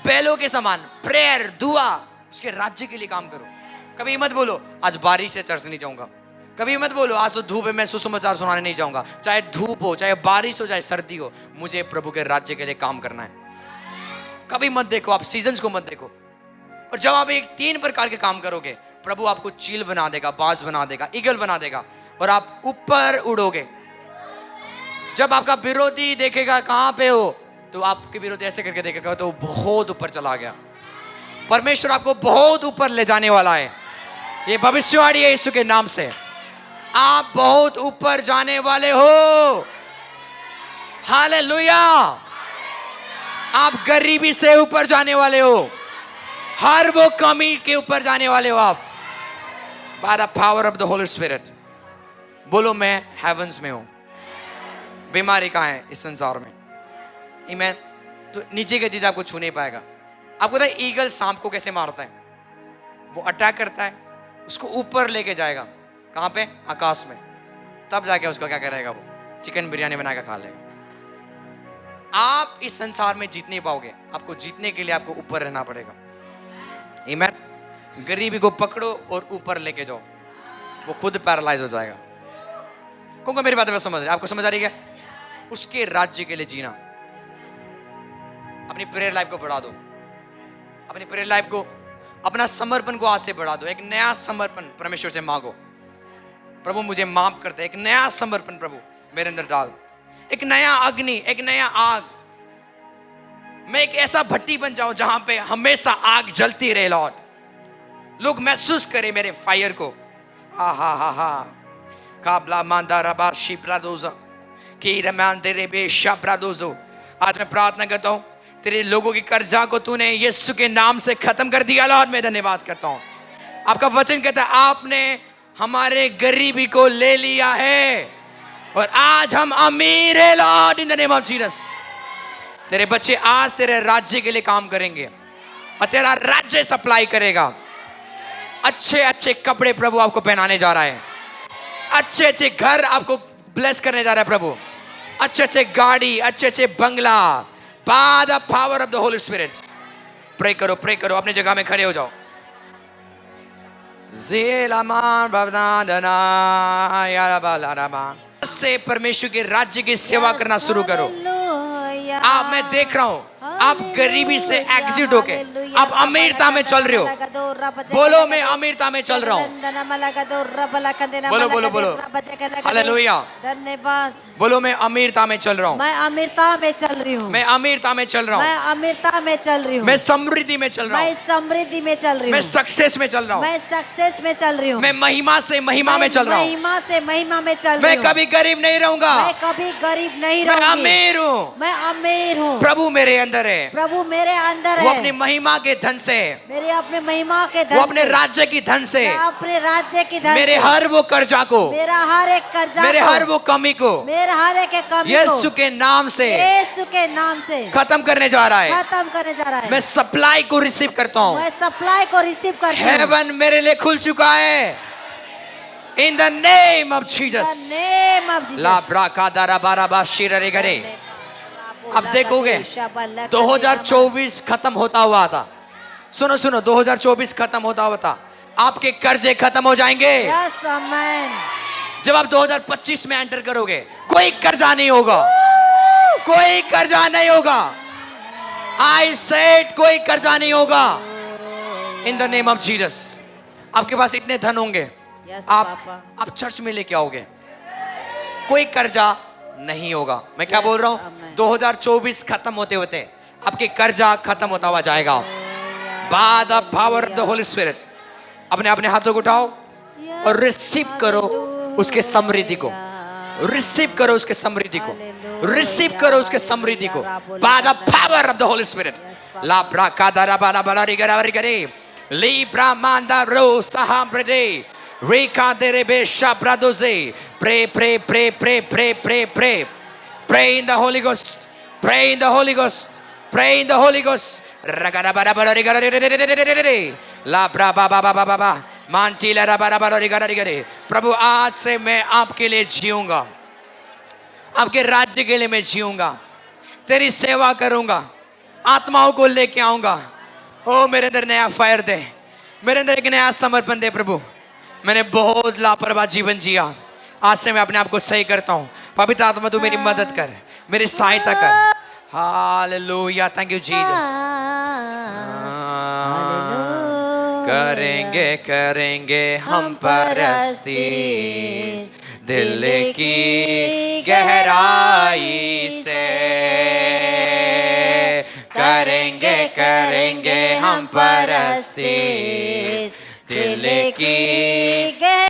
बैलों के समान। प्रेयर, दुआ, उसके राज्य के लिए काम करो। कभी मत बोलो आज बारिश से चर्च नहीं जाऊंगा। कभी मत बोलो आज तो धूप है, मैं सुसमाचार सुनाने नहीं जाऊंगा। चाहे धूप हो, चाहे बारिश हो, चाहे सर्दी हो, मुझे प्रभु के राज्य के लिए काम करना है। कभी मत देखो, आप सीजन्स को मत देखो। और जब आप एक 3 प्रकार के काम करोगे, प्रभु आपको चील बना देगा, बाज बना देगा, ईगल बना देगा, और आप ऊपर उड़ोगे। जब आपका विरोधी देखेगा कहां पे हो, तो आपके विरोधी ऐसे करके देखेगा तो बहुत ऊपर चला गया। परमेश्वर आपको बहुत ऊपर ले जाने वाला है। ये भविष्यवाणी है यीशु के नाम से। आप बहुत ऊपर जाने वाले हो। हालेलुया। आप गरीबी से ऊपर जाने वाले हो, हर वो कमी के ऊपर जाने वाले हो आप, bye the power of the Holy spirit. बोलो मैं हेवंस में हूं। बीमारी कहां है? इस संसार में। आमीन। तो नीचे की चीज आपको छू नहीं पाएगा। आपको पता है ईगल सांप को कैसे मारता है? वो अटैक करता है, उसको ऊपर लेके जाएगा। कहां पे? आकाश में। तब जाके उसका क्या करेगा? वो चिकन बिरयानी बना के खा लेगा। आप इस संसार में जीत नहीं पाओगे। आपको जीतने के लिए आपको ऊपर रहना पड़ेगा। आमीन। गरीबी को पकड़ो और ऊपर लेके जाओ, वो खुद पैरालाइज हो जाएगा। कौन मेरी बात समझ रहे? आपको समझ आ रही है? उसके राज्य के लिए जीना। अपनी प्रेयर लाइफ को बढ़ा दो। अपनी प्रेयर लाइफ को, अपना समर्पण को आज से बढ़ा दो। एक नया समर्पण परमेश्वर से मांगो। प्रभु मुझे माफ कर दे। एक नया समर्पण प्रभु मेरे अंदर डाल। एक नया अग्नि, एक नया आग। मैं एक ऐसा भट्टी बन जाऊं जहां पे हमेशा आग जलती रहे लॉर्ड। लोग महसूस करें मेरे फायर को। हा हा हा हा। काबला मांदाराबा शिप्रादोजा की रमान तेरे बे शाप्रादोजो। आज मैं प्रार्थना करता हूं, तेरे लोगों की कर्जा को तूने यीशु के नाम से खत्म कर दिया लॉर्ड। मैं धन्यवाद करता हूं। आपका वचन कहता है आपने हमारे गरीबी को ले लिया है और आज हम अमीर है Lord, in the name of Jesus. तेरे बच्चे आज से तेरे राज्य के लिए काम करेंगे और तेरा राज्य सप्लाई करेगा। अच्छे अच्छे कपड़े प्रभु आपको पहनाने जा रहा है। अच्छे अच्छे घर आपको ब्लेस करने जा रहा है प्रभु। अच्छे अच्छे गाड़ी, अच्छे अच्छे बंगला, by the power of the Holy Spirit. Pray करो, प्रे करो। अपनी जगह में खड़े हो जाओ। से परमेश्वर के राज्य की सेवा करना शुरू करो। आप, मैं देख रहा हूं आप गरीबी से एग्जिट होके आप अमीरता में चल रहे हो। बोलो मैं अमीरता में चल रहा हूँ। बोलो बोलो बोलो। हालेलुया। धन्यवाद। बोलो मैं अमीरता में चल रहा हूँ। मैं अमीरता में चल रही हूँ। मैं अमीरता में चल रहा मैं हूँ। अमीरता में चल रही हूँ। मैं समृद्धि में चल रहा मैं हूँ। समृद्धि में चल रही हूँ। मैं सक्सेस में चल रहा हूँ। मैं सक्सेस में चल रही हूँ। मैं महिमा से महिमा में चल रहा हूँ। महिमा से महिमा में चल रही मैं हूँ। कभी गरीब नहीं रहूंगा। मैं कभी गरीब नहीं मैं रहूंगी। अमीर हूँ। मैं अमीर हूँ। प्रभु मेरे अंदर है। प्रभु मेरे अंदर वो है। अपनी महिमा के धन से, मेरे अपने महिमा के धन वो अपने से, राज्य की धन से, मैं अपने राज्य की धन मेरे से, हर वो कर्जा को, मेरा हर एक कर्जा मेरे को, हर वो कमी को मेरे हर एक कमी को यीशु के नाम से यीशु के नाम से खत्म करने जा रहा है। खत्म करने जा रहा है। मैं सप्लाई को रिसीव करता हूँ। मैं सप्लाई को रिसीव करती हूँ। हेवन मेरे लिए खुल चुका है। In the name of Jesus. Name of Jesus. ला ब्राका दारा बारा बा शिररे करे। अब देखोगे 2024 खत्म होता हुआ था। सुनो सुनो, 2024 खत्म होता हुआ था। आपके कर्जे खत्म हो जाएंगे। Yes amen. जब आप 2025 में एंटर करोगे, कोई कर्जा नहीं होगा। कोई कर्जा नहीं होगा। आई सेड कोई कर्जा नहीं होगा। इन द नेम ऑफ जीसस। आपके पास इतने धन होंगे, यस आप पापा। आप चर्च में लेके आओगे, कोई कर्जा नहीं होगा। मैं क्या बोल रहा हूँ, आमेन। 2024 खत्म होते होते आपके कर्जा खत्म होता हुआ जाएगा। Bye the power of the Holy spirit. अपने अपने हाथों को उठाओ और रिसीव करो उसके समृद्धि को। रिसीव करो उसके समृद्धि को। रिसीव करो उसके समृद्धि को। By the power of the Holy Spirit. ला ब्राका दारा बाला बाला रिगरा रिगरे ली ब्रामांदा रो साहाम्ब्रेडे रेका देरे बेशा ब्रादोजे। Pray, pray, pray, pray, pray, pray, pray. Pray in the Holy Ghost. Pray in the Holy Ghost. Pray in the Holy Ghost. Ragara bara bara rigara rigara. La bra ba ba ba ba ba ba. Mantila ra bara bara rigara rigara. प्रभु आज से मैं आपके लिए जीऊंगा। आपके राज्य के लिए मैं जीऊंगा। तेरी सेवा करूंगा। आत्माओं को लेके आऊंगा। ओ मेरे अंदर नया फायर दे। मेरे अंदर एक नया समर्पण दे प्रभु। मैंने बहुत लापरवाह जीवन जिया। आज से मैं अपने आप को सही करता हूँ। पवित्र आत्मा तू मेरी मदद कर, मेरी सहायता कर। हालेलुया। Thank you Jesus. करेंगे करेंगे हम परस्ती दिल की गहराई से। करेंगे करेंगे हम परस्ती दिल की